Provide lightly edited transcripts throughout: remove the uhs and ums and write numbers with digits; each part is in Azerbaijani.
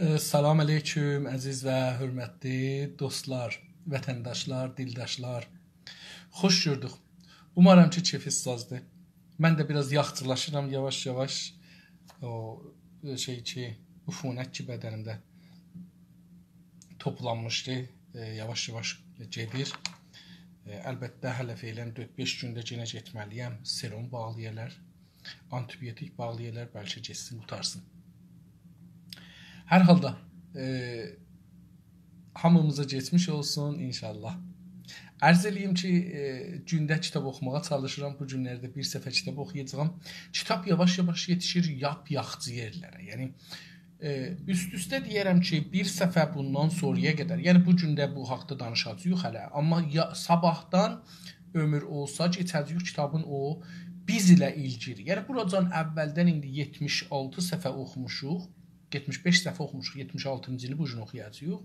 Salam aleyküm, əziz və hörmətli dostlar, vətəndaşlar, dildaşlar. Xoş gördük. Umarım ki, keyfiniz sazdır. Mən də biraz yaxçılaşıram yavaş-yavaş. O ufunət ki, bədənimdə toplanmışdı. Yavaş-yavaş gedir. Əlbəttə, hələ feylən 4-5 gündə yenə getməliyəm. Serum bağlayırlar, antibiotik bağlayırlar, bəlkə geçsin, qutarsın. Hər halda hamımıza geçmiş olsun inşallah. Ərz eləyim ki, gündə kitab oxumağa çalışıram. Bu günlərdə bir səfər kitab oxuyacağam. Kitab yavaş-yavaş yetişir yap-yaxçı yerlərə. Yəni, üst-üstə deyərəm ki, bir səfər bundan sonraya qədər, yəni bu gündə bu haqda danışacağıq hələ. Amma sabahdan ömür olsa, geçəcəyik kitabın o biz ilə ilgili. Yəni, buradan əvvəldən indi 76 səfər oxumuşuq. 75 səfə oxumuşuq, 76-cını bu gün oxuyacağıq.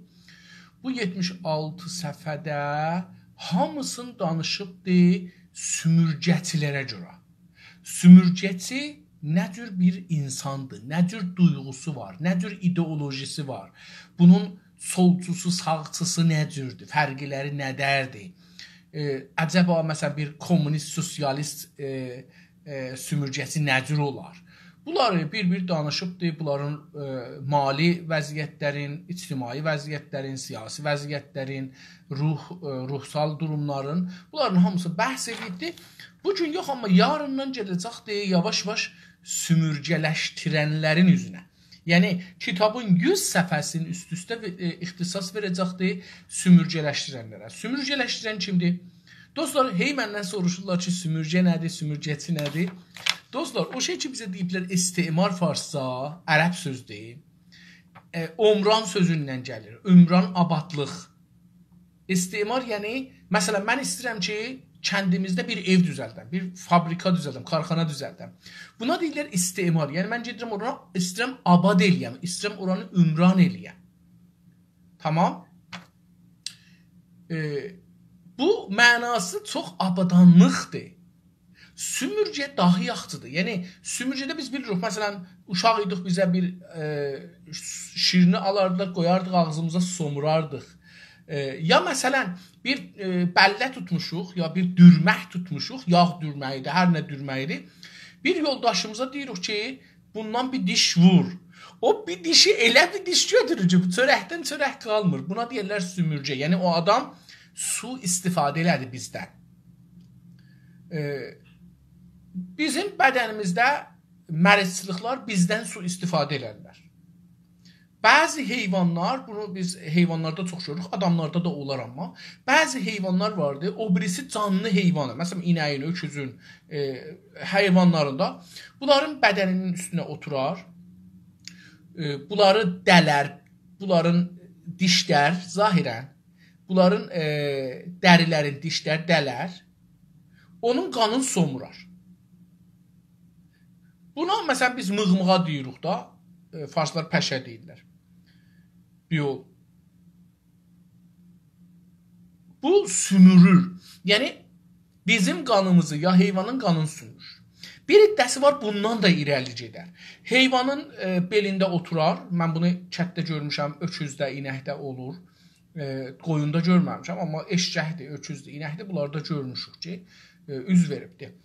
Bu 76 səfədə hamısını danışıbdır sümürgəçilərə görə. Sümürgəçi nə cür bir insandır, nə cür duyğusu var, nə cür ideolojisi var. Bunun solcusu, sağçısı nə cürdür, fərqləri nədərdir? Əcəba, məsələn, bir kommunist, sosialist sümürgəsi nə cür olar? Bunları bir-bir danışıbdır, bunların mali vəziyyətlərin, ictimai vəziyyətlərin, siyasi vəziyyətlərin, ruhsal durumların, bunların hamısı bəhs edildi. Bugün yox, amma yarından gedəcəkdir yavaş-yavaş sümürgələşdirənlərin üzünə. Yəni, kitabın 100 səfəsinin üst-üstə ixtisas verəcəkdir sümürgələşdirənlərə. Sümürgələşdirən kimdir? Dostlar, məndən soruşurlar ki, sümürgə nədir, sümürgəçi nədir? Dostlar, o şey ki, bizə deyiblər istimar farsca, ərəb sözdür. Omran sözündən gəlir. Ümran abadlıq. İstimar, yəni, məsələn, mən istəyirəm ki, kəndimizdə bir ev düzəldəm, bir fabrika düzəldəm, karxana düzəldəm. Buna deyirlər istimar. Yəni, mən gedirəm orana, istəyirəm abad eləyəm, istəyirəm oranı ümran eləyəm. Tamam? Bu mənası çox abadanlıqdır. Sümürgə daha yaxçıdır. Yəni, sümürgədə biz bilirik, məsələn, uşaq idik, bizə bir şirini alardıq, qoyardıq, ağzımıza somurardıq. Ya məsələn, bir bəllə tutmuşuq, ya bir dürmək tutmuşuq, yağ dürməyidir, hər nə dürməyidir. Bir yoldaşımıza deyirik ki, bundan bir diş vur. O bir dişi elə bir diş götürür ki, çörəkdən çörək qalmır. Buna deyirlər sümürgə. Yəni, o adam su istifadə elədi bizdən. Bizim bədənimizdə mərizçiliklər bizdən su istifadə elərlər. Bəzi heyvanlar, bunu biz heyvanlarda çox görürük, adamlarda da olar amma, bəzi heyvanlar vardır, o birisi canlı heyvanı, məsələn, inəyin, öküzün, heyvanlarında, bunların bədəninin üstünə oturar, bunları dələr, bunların dişlər, zahirən, bunların dərilərin dişlər dələr, onun qanını somurar. Buna, məsələn, biz mığmığa deyirik da, farslar pəşə deyirlər. Biyol. Bu sümürür. Yəni, bizim qanımızı, ya heyvanın qanını sümürür. Bir iddəsi var, bundan da irəli gedər. Heyvanın belində oturar, mən bunu kətdə görmüşəm, öküzdə, inəkdə olur. Qoyunda görməmişəm, amma eşcəkdir, öküzdür, inəkdir, bunlarda görmüşük ki, üz veribdir.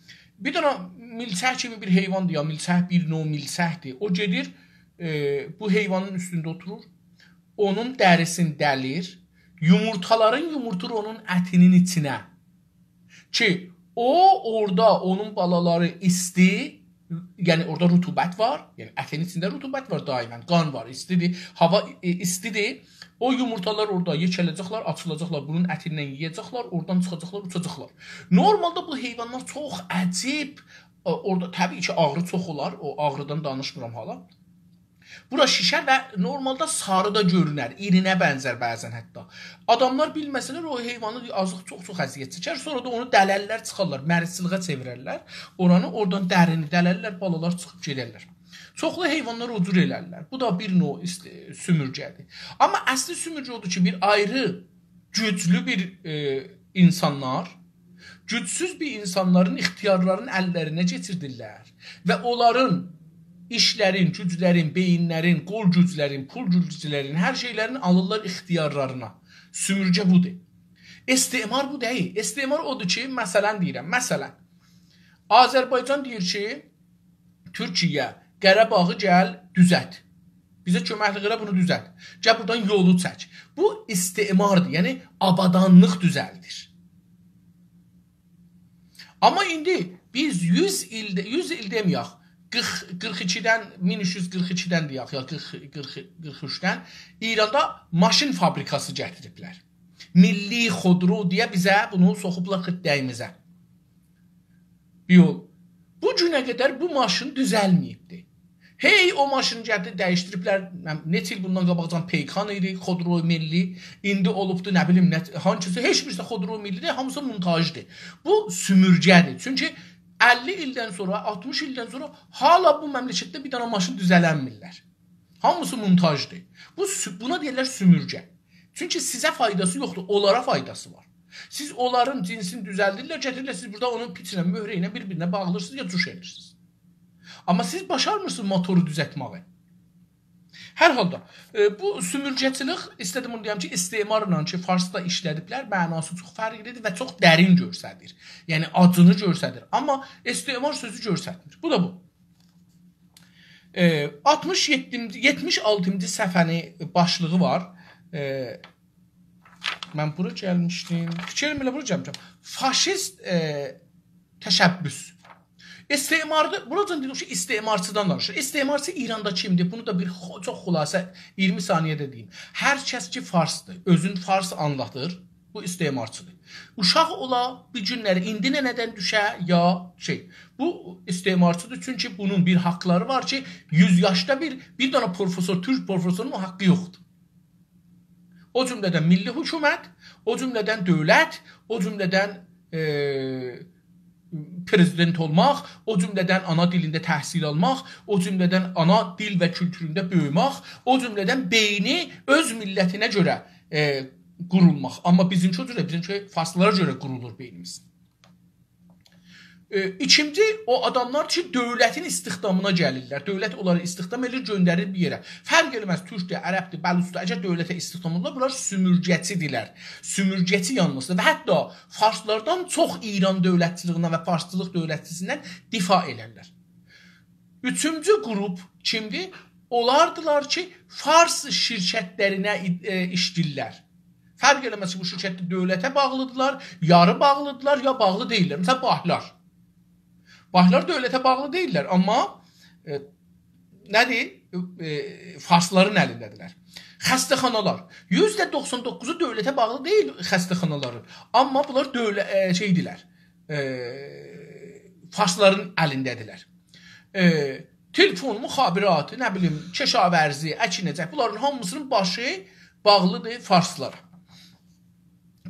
Bir dənə milçək kimi bir heyvandır, ya milçək bir növ milçəkdir. O gedir, bu heyvanın üstündə oturur, onun dərisini dəlir, yumurtaların yumurtur onun ətinin içinə. Ki, orada onun balaları isti, yəni orada rutubət var, yəni ətin içində rutubət var daimən, qan var, istidir, hava istidir. O yumurtalar orada yekələcəklər, açılacaqlar, bunun ətindən yiyəcəklər, oradan çıxacaqlar, uçacaqlar. Normalda bu heyvanlar çox əcib, orada təbii ki, ağrı çox olar, o ağrıdan danışmıram hala. Bura şişər və normalda sarı da görünər, irinə bənzər bəzən hətta. Adamlar bilməsələr, o heyvanı azıq çox əziyyət çəkər, sonra da onu dələrlər, çıxarlar, mərizçiliğə çevirərlər, oranı oradan dərini dələrlər, balalar çıxıb gedərlər. Çoxlu heyvanlar o cür elərlər. Bu da bir növ sümürgədir. Amma əsli sümürgə odur ki, bir ayrı, güclü bir insanlar, gücsüz bir insanların ixtiyarlarını əllərinə keçirdirlər və onların işlərin, güclərin, beyinlərin, qol güclərin, pul güclərin, hər şeylərin alırlar ixtiyarlarına. Sümürcə budur. İstimar bu deyil. İstimar odur ki, məsələn deyirəm, məsələn, Azərbaycan deyir ki, Türkiyə, Qərabağı gəl, düzət. Bizə köməkliğə bunu düzət. Gəl buradan yolu çək. Bu istimardır, yəni abadanlıq düzəldir. Amma indi biz 100 il deməyək, 42-dən, 1342-dən deyək, ya 43-dən İranda maşın fabrikası gətiriblər. Milli xodro deyə bizə bunu soxublar xıddəyimizə. Bir yol. Bu günə qədər bu maşın düzəlməyibdir. Hey, o maşını gətirib dəyişdiriblər. Neçə il bundan qabaqdan Peykan idi, xodro milli. İndi olubdur, nə bilim, hansısı, heç birisi xodro millidir, hamısı montajdır. Bu sümürgədir. Çünki 50 ildən sonra, 60 ildən sonra hala bu məmləkətdə bir dənə maşın düzələnmirlər. Hamısı montajdır. Buna deyirlər sümürgə. Çünki sizə faydası yoxdur, onlara faydası var. Siz onların cinsini düzəldirlər, gətirirlər, siz burada onun piçinə, möhrə ilə bir-birinə bağlırsınız ya cuş edirsiniz. Amma siz başarmırsınız motoru düzəltməyi. Hər halda, bu sümürgəçilik, istədim onu deyəm ki, istimarla ki, Farsda işlədiblər, mənası çox fərqlidir və çox dərin görsədir. Yəni, acını görsədir. Amma istimar sözü görsətmir. Bu da bu. 76-cı səhifənin başlığı var. Mən bura gəlmişdim. Fikrim elə bura gəlmişəm. Faşist təşəbbüs. İstimarda, buradan dedim ki, istimarçıdan danışır. İstimarçı İranda kimdir? Bunu da bir çox xülasə 20 saniyədə deyim. Hər kəs ki farsdır, özün fars anlatır, bu istimarçıdır. Uşaq ola bir günləri indi nədən düşə ya şey. Bu istimarçıdır çünki bunun bir haqları var ki 100 yaşda bir dənə profesor, Türk profesorunun haqqı yoxdur. O cümlədən milli hökumət, o cümlədən dövlət, o cümlədən prezident olmaq, o cümlədən ana dilində təhsil almaq, o cümlədən ana dil və kültüründə böyümək, o cümlədən beyni öz millətinə görə qurulmaq. Amma bizimki farslara görə qurulur beynimiz. İkinci, o adamlar ki, dövlətin istihdamına gəlirlər. Dövlət onları istihdam edir, göndərir bir yerə. Fərq eləməz, türkdür, ərəbdir, bəlusdur, əgər dövlətə istihdam olurlar, bunlar sümürgəçidirlər. Sümürgəçi yanlısıdır və hətta farslardan çox İran dövlətçiliğindən və farslılıq dövlətçisindən difa elərlər. Üçüncü qrup kimdir? Onlardılar ki, fars şirkətlərinə işləyirlər. Fərq eləməz ki, bu şirkətdə dövlətə bağlıdırlar, yarı bağlıdırlar, ya bağlı deyirlər. Məsələn, bahlar. Bahlar dövlətə bağlı deyirlər, amma nədir? Farsların əlindədirlər. Xəstəxanalar. %99'u dövlətə bağlı deyil xəstəxanaların. Amma bunlar farsların əlindədirlər. Telefon, müxabiratı, nə bilim, keşavərzi, əkinəcək, bunların hamısının başı bağlıdır farslara.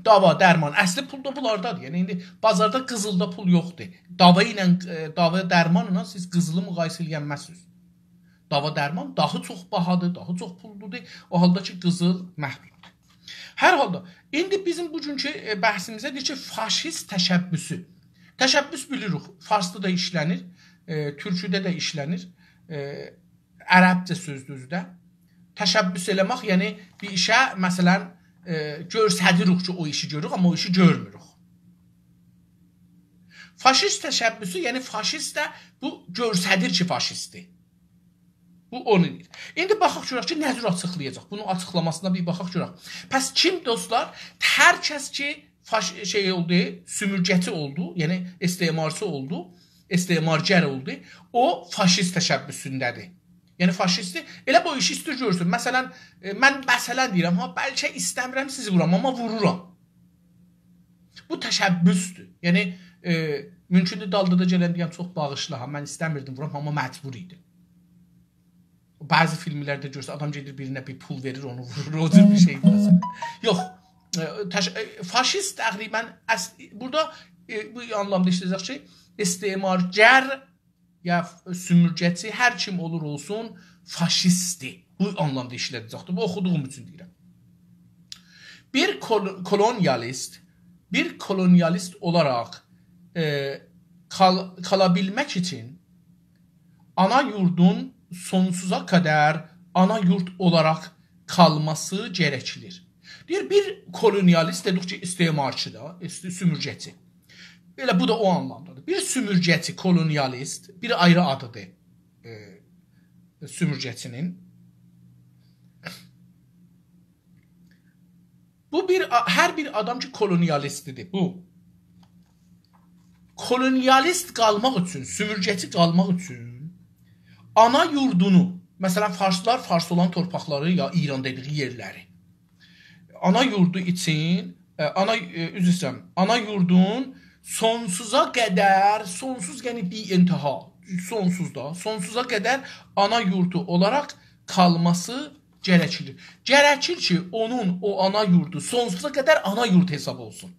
Dava, dərman, əsli pul da bunlardadır. Yəni, indi bazarda qızılda pul yoxdur. Dava dərmanla siz qızılı müqayisə eləyənməzsiniz. Dava dərman daha çox bahadır, daha çox pulludur. O halda ki, qızıl məhduddur. Hər halda, indi bizim bugünkü bəhsimizə deyir ki, faşist təşəbbüsü. Təşəbbüs bilirik, farsda da işlənir, türküdə də işlənir, ərəbcə sözdür də. Təşəbbüs eləmək, yəni bir işə, məsələn, görsədirik ki, o işi görürük, amma o işi görmürük. Faşist təşəbbüsü, yəni faşist də bu görsədir ki, faşistdir. Bu onu deyir. İndi baxaq görək ki, nə cür açıqlayacaq? Bunun açıqlamasına bir baxaq görək. Pəs kim dostlar? Hər kəs ki, sümürgəçi oldu, yəni istimarçı oldu, istimargər oldu, o faşist təşəbbüsündədir. Yəni faşisti elə bu işi istəyir görsün. Məsələn, mən deyirəm, bəlkə istəmirəm sizi vuram, amma vururam. Bu təşəbbüsdür. Yəni, mümkündür dalda da gələn deyəm, çox bağışla, mən istəmirdim vuram, amma məcbur idi. Bəzi filmlərdə görsə, adam gedir birinə bir pul verir, onu vurur, o cür bir şeydir məsələn. Yox, faşist təqribən, burada bu anlamda işləyəcək ki, istimargər ya sümürgəçi, hər kim olur olsun, faşistdir. Bu anlamda işlədəcəkdir. Bu oxuduğum üçün deyirəm. Bir kolonyalist olaraq kalabilmək üçün ana yurdun sonsuza qədər ana yurt olaraq qalması gərəklir. Deyir, bir kolonialist dedikçe istemarçı da, sümürgəçi. Elə bu da o anlamdadır. Bir sümürgəçi, kolonialist, bir ayrı adıdır sümürgəçinin. Bu hər bir adam ki kolonialistdir. Bu kolonialist qalmaq üçün, sümürgəçi qalmaq üçün ana yurdunu, məsələn farslar fars olan torpaqları ya İran dediği yerləri ana yurdu için ana yurdun sonsuza qədər, sonsuz yəni bir intiha, sonsuza qədər ana yurdu olaraq qalması gərəkir. Gərəkir ki, onun o ana yurdu sonsuza qədər ana yurd hesab olsun.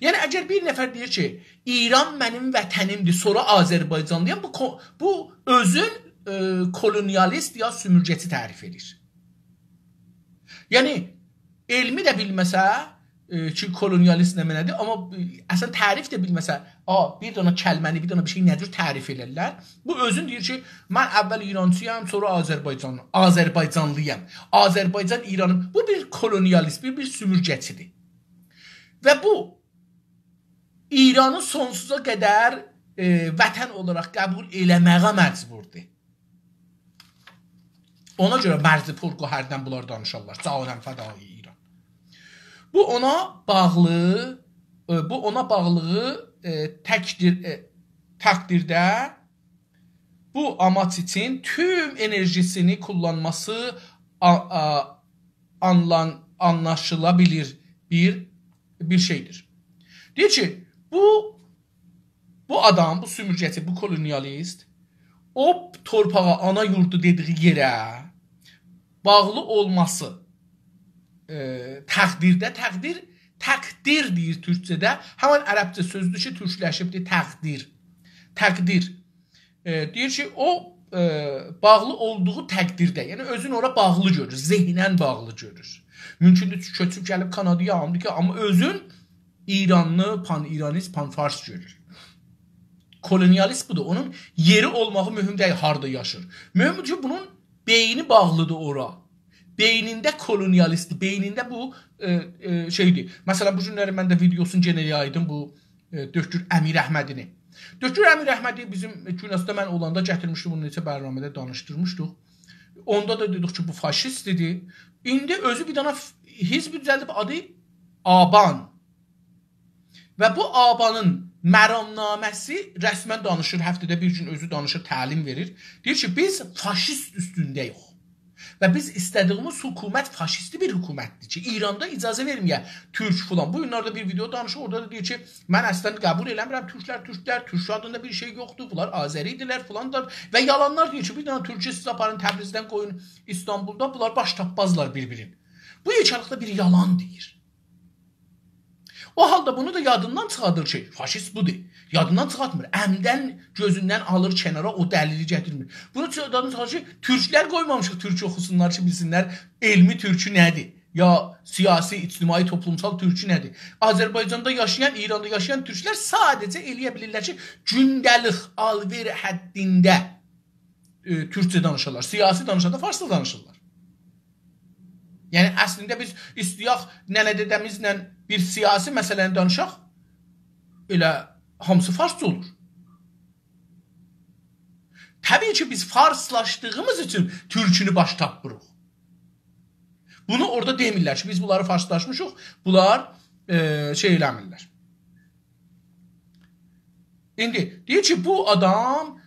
Yəni əgər bir nəfər deyir ki, İran mənim vətənimdir, sonra Azərbaycanlıyam, bu özün kolonialist ya sümürgəçi tərif edir. Yəni elmi də bilməsə ki, kolonialist nə mənədir, amma əslən tərif də bilməsə, bir dana kəlməni, bir dana bir şey nədir tərif edirlər. Bu özün deyir ki, mən əvvəl İrancıyam, sonra Azərbaycanlıyam. Azərbaycan İranım. Bu bir kolonialist, bir sümürgəçidir. Və bu İranı sonsuza qədər vətən olaraq qəbul eləməyə məcburdur. Ona görə Mərzi Porqo hərdən bunlar danışarlar. Canəm fədai İran. Bu ona bağlı təqdirdə bu amaç için tüm enerjisini kullanması anlaşılabilir bir şeydir. Deyir ki, bu adam, bu sümürgəçi, bu kolonialist o torpağa, ana yurdu dediği yerə bağlı olması təqdir deyir türkçədə. Həmən ərəbcə sözdür ki, türkləşibdir təqdir. Deyir ki, o bağlı olduğu təqdirdə, yəni özün ora bağlı görür, zehnən bağlı görür. Mümkündür köçüb gəlib Kanadaya alındı ki, amma özün İranlı, pan-İranist, pan-fars görür. Kolonialist budur. Onun yeri olmağı mühüm deyil, harda yaşır. Mühüm ki, bunun beyni bağlıdır ora. Beynində kolonialist, beynində bu şeydir. Məsələn, bu günləri mən də videosunu genə yaydım bu Dökür Əmir Əhmədini. Dökür Əmir Əhmədi bizim Günasda mən olanda gətirmişdi, bunu neçə bərnamədə danışdırmışdıq. Onda da dedik ki, bu faşist idi. İndi özü bir dana hizb düzəldib adı Aban. Və bu Abanın məramnaməsi rəsmən danışır, həftədə bir gün özü danışır, təlim verir. Deyir ki, biz faşist üstündəyik. Və biz istədiyimiz hökumət faşisti bir hökumətdir ki, İranda icazə verməyə türk falan. Bu günlərdə bir video danışır, orada da deyir ki, mən əslən qəbul eləmirəm türk adında bir şey yoxdur, bunlar Azəridirlər falanlar. Və yalanlar deyir ki, bir dənə türkçə siz aparın Təbrizdən qoyun İstanbulda, bunlar baş tapmazlar bir-birin. Bu yekəlikdə bir yalan deyir. O halda bunu da yadından çıxardır ki, faşist budur. Yadından çıxartmır. Əmdən gözündən alır kənara, o dəlili gətirmir. Bunu yadından çıxardır ki, türklər qoymamışıq türk oxusunlar ki, bilsinlər elmi türkü nədir? Ya siyasi, ictimai, toplumsal türkü nədir? Azərbaycanda yaşayan, İranda yaşayan türklər sadəcə eləyə bilirlər ki, gündəlik alver həddində türkçə danışırlar. Siyasi danışanda farsla danışırlar. Yəni əslində biz istəyək nənə-dədəmizlə bir siyasi məsələni danışaq, elə hamısı farsça olur. Təbii ki, biz farslaşdığımız üçün türkünü baş tapırıq. Bunu orada demirlər ki, biz bunları farslaşmışıq, bunlar şey eləmirlər. İndi deyir ki, bu adam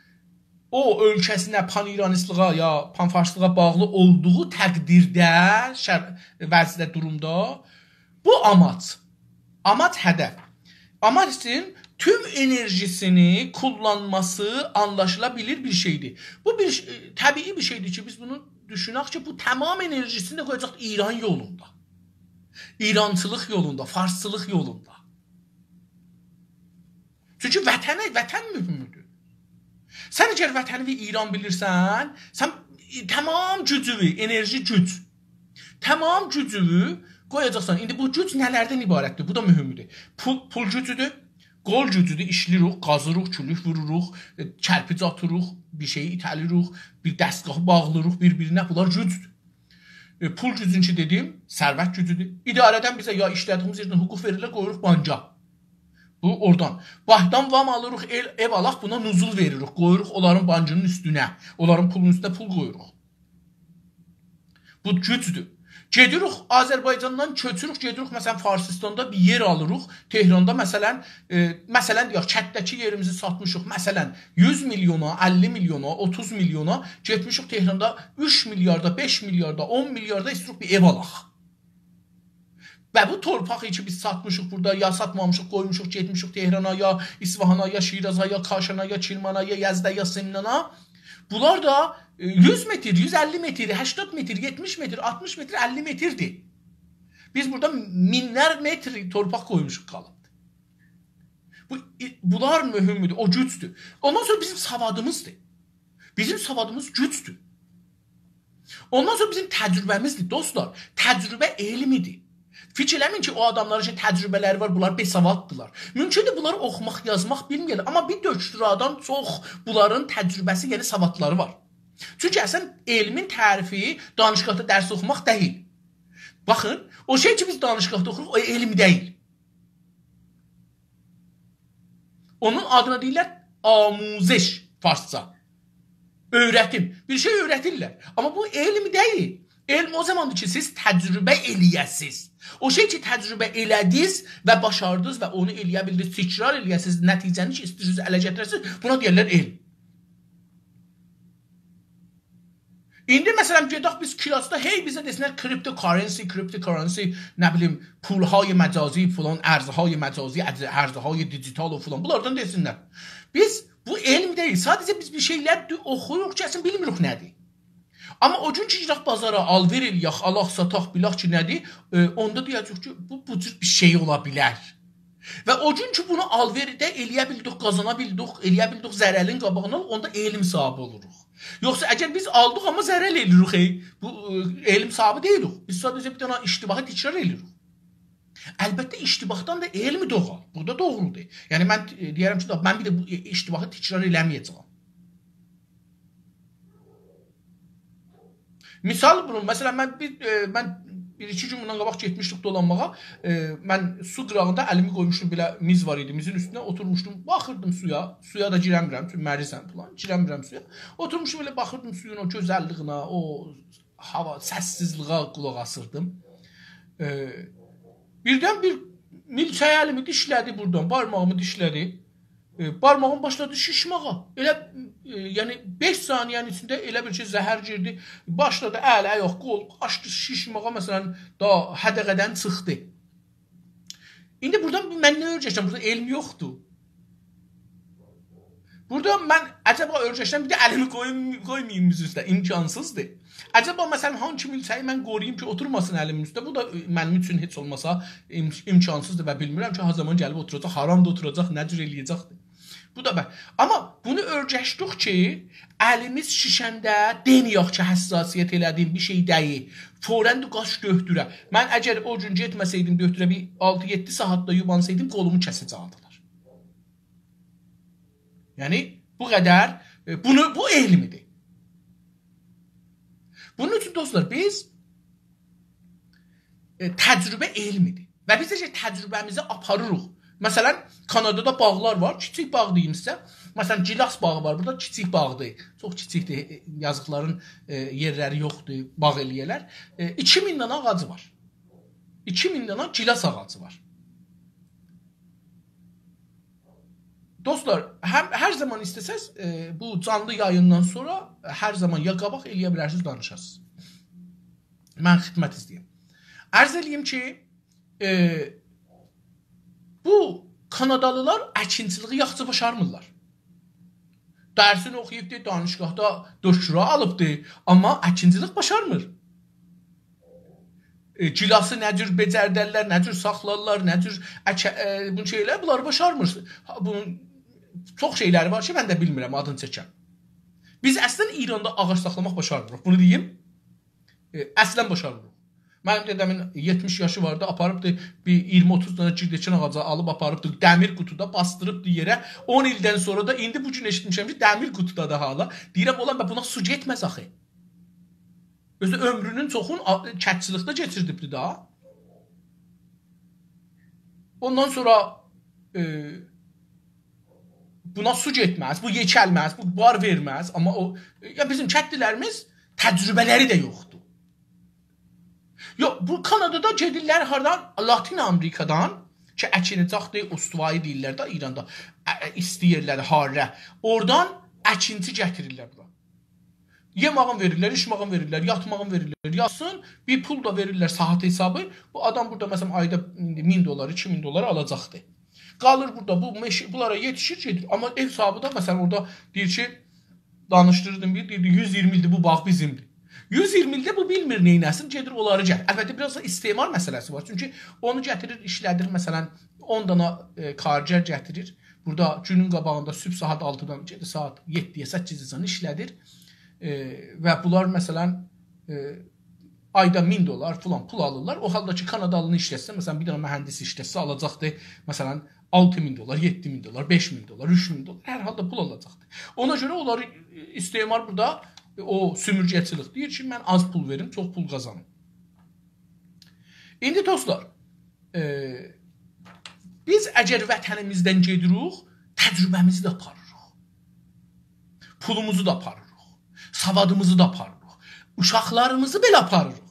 o ölkəsinə pan-İranistlığa ya pan-farslığa bağlı olduğu təqdirdə, vəzdə, durumda bu amaç hədəf. Amaç için tüm enerjisini kullanması anlaşılabilir bir şeydir. Bu bir təbii bir şeydir ki, biz bunu düşünək ki, bu tamam enerjisini də qoyacaq İran yolunda. İrancılıq yolunda, farsçılıq yolunda. Çünki vətən mühümdür. Sən əgər vətəni və İran bilirsən, sən tamam gücünü, enerji güc, tamam gücünü qoyacaqsan. İndi bu güc nələrdən ibarətdir? Bu da mühümdür. Pul gücüdür, Qol gücüdür, işləyirik, qazırıq, külük vururuq, kərpic atırıq, bir şeyi itəlirik, bir dəstgahı bağlayırıq bir-birinə. Bunlar gücdür. Pul gücünü dedim, sərvət gücüdür. İdarədən bizə ya işlədiyimiz yerdən hüquq verilir, qoyuruq banka. Bu oradan. Bankdan vam alırıq, ev alaq, buna nuzul veririk, qoyuruq onların bankının üstünə, onların pulun üstünə pul qoyuruq. Bu gücdür. Gedirik Azərbaycandan köçürük, gedirik məsələn Farsistanda bir yer alırıq. Tehranda məsələn deyək, kətdəki yerimizi satmışıq. Məsələn 100 milyona, 50 milyona, 30 milyona getmişik Tehranda 3 milyarda, 5 milyarda, 10 milyarda istəyirik bir ev alaq. Və bu torpağı ki biz satmışıq burada, ya satmamışıq, qoymuşuq, getmişik Tehrana, ya İsfahana, ya Şiraza, ya Kaşana, ya Kirmana, ya Yazda, ya Semnana. Bunlar da 100 metr, 150 metr, 80 metr, 70 metr, 60 metr, 50 metrdir. Biz burada minlər metr torpaq qoymuşuq qalıbdır. Bunlar mühümdür, o gücdür. Ondan sonra bizim savadımızdır. Bizim savadımız gücdür. Ondan sonra bizim təcrübəmizdir, dostlar. Təcrübə elmidir. Fikirləmin ki, o adamların için təcrübələri var, bunlar besavaddılar. Mümkündür bunları oxumaq, yazmaq bilmirlər. Amma bir dökdüradan çox bunların təcrübəsi, yəni savadları var. Çünki əslən elmin tərifi danışqahda dərs oxumaq deyil. Baxın, o şey ki biz danışqahda oxuruq, o elm deyil. Onun adına deyirlər amuzeş farsça. Öğretim. Bir şey öğretirlər. Amma bu elm deyil. Elm o zamandır ki siz təcrübə eləyəsiz. O şey ki təcrübə elədiniz və başardınız və onu eləyə bildiniz, təkrar eləyəsiz, nəticəni ki istəyirsiniz, ələ gətirəsiniz, buna deyirlər elm. İndi məsələn gedək biz kilasda hey bizə desinlər cryptocurrency, nə bilim pulhay məcazi falan, ərzهای məcazi, ərzهای digital falan bunlardan desinlər. Biz bu elm deyil, sadəcə biz bir şeylər oxuyuruq ki, əslən bilmirik nədir. Amma o gün ki girək bazara alver eləyək, alaq, sataq, bilək ki nədir, onda deyəcək ki, bu cür bir şey ola bilər. Və o gün ki bunu alverdə eləyə bildik, qazana bildik, eləyə bildik, zərəlin qabağına, onda elm sahibi oluruq. Yoxsa əgər biz aldıq amma zərəl eləyirik, bu elm sahibi deyilik. Biz sadəcə bir dənə iştibahı təkrar eləyirik. Əlbəttə iştibahdan da elmi doğal. Bu da doğrudur. Yəni mən deyərəm ki, mən bir də bu iştibahı təkrar eləməyəcəm. Misal bunu, məsələn mən bir-iki gün bundan qabaq getmişdik dolanmağa. Mən su qırağında əlimi qoymuşdum, belə miz var idi. Mizin üstünə oturmuşdum, baxırdım suya. Suya da girəmirəm, çünki mərisən falan, girəmirəm suya. Oturmuşdum belə baxırdım suyun o gözəlliyinə, o hava, səssizliğə qulaq asırdım. Birdən bir milçək əlimi dişlədi buradan, barmağımı dişlədi. Barmağım başladı şişmağa. Elə yəni 5 saniyənin içində elə bir şey zəhər girdi. Başladı əl, ayaq, qol, açdı şişmağa, məsələn, da hədəqədən çıxdı. İndi buradan mən nə öyrəşəm? Burada elm yoxdur. Burada mən acaba öyrəşəm, bir də əlimi qoymayım üstə, imkansızdır. Acaba məsələn hangi milçəyi mən qoruyayım ki, oturmasın əlimin üstə? Bu da mənim üçün heç olmasa imkansızdır və bilmirəm ki, ha zaman gəlib oturacaq, haram da oturacaq, nə cür eləyəcəkdir. Bu da mən. Amma bunu öyrəşdik ki, əlimiz şişəndə deməyək ki, həssasiyyət elədiyim bir şey deyil. Forən də qaş döhdürə. Mən əgər o gün getməsəydim döhdürə, bir 6-7 saatda yubansaydım, qolumu kəsəcəkdilər. Yəni bu qədər, bu elmidir. Bunun üçün dostlar biz təcrübə elmidir. Və biz də təcrübəmizi aparırıq. Məsələn, Kanadada bağlar var, kiçik bağ deyim sizə. Məsələn, Gilas bağı var, burada kiçik bağdır. Çox kiçikdir, yazıqların yerləri yoxdur, bağ eləyərlər. 2000 dənə ağacı var. 2000 dənə Gilas ağacı var. Dostlar, hər zaman istəsəz, bu canlı yayından sonra hər zaman ya qabaq eləyə bilərsiniz, danışarsınız. Mən xidmət istəyəm. Ərz eləyim ki, bu Kanadalılar əkinçiliği yaxşı başarmırlar. Dərsini oxuyubdur, danışqahda döşküra alıbdır, amma əkinçilik başarmır. Gilası nə cür becərdərlər, nə cür saxlarlar, nə cür bu şeylər, bunları başarmır. Bunun çox şeyləri var ki, mən də bilmirəm, adını çəkəm. Biz əslən İranda ağac saxlamaq başarmırıq, bunu deyim. Əslən başarmırıq. Mənim dedəmin 70 yaşı vardı, aparıbdı bir 20-30 dənə girdeçin ağaca alıb aparıbdı dəmir qutuda, bastırıbdı yerə. 10 ildən sonra da indi bu gün eşitmişəm ki, dəmir qutuda da hala. Deyirəm, olan buna su getməz axı. Özü ömrünün çoxun kətçilikdə keçirdibdi da. Ondan sonra buna su getməz, bu yekəlməz, bu bar verməz. Amma o ya bizim kətlilərimiz təcrübələri də yoxdur. Yox, bu Kanadada gedirlər hardan? Latin Amerikadan ki, əkinçaqdır, ustvayı deyirlər də İranda. İsti yerləri, harrə. Oradan əkinçi gətirirlər bura. Yemağın verirlər, içmağın verirlər, yatmağın verirlər. Yatsın, bir pul da verirlər saat hesabı. Bu adam burada məsələn ayda 1000 dolar, 2000 dolar alacaqdır. Qalır burada, bunlara yetişir, gedir. Amma ev sahibi da məsələn orada deyir ki, danışdırdım bir, deyir 120 ildir bu bağ bizimdir. 120 ildə bu bilmir neynəsin, gedir onları gətir. Əlbəttə biraz da istemar məsələsi var. Çünki onu gətirir, işlədir. Məsələn 10 dana karger gətirir. Burada günün qabağında sübh saat 6-dan saat 7-yə 8-yə işlədir. Və bunlar məsələn ayda 1000 dolar falan pul alırlar. O halda ki Kanadalını işlətsə, məsələn bir dənə mühəndis işlətsə alacaqdı məsələn 6000 dolar, 7000 dolar, 5000 dolar, 3000 dolar hər halda pul alacaqdı. Ona görə onları istemar burada o sümürgəçilik deyir ki, mən az pul verim, çox pul qazanım. İndi dostlar, biz əgər vətənimizdən gedirik, təcrübəmizi də aparırıq. Pulumuzu da aparırıq. Savadımızı da aparırıq. Uşaqlarımızı belə aparırıq.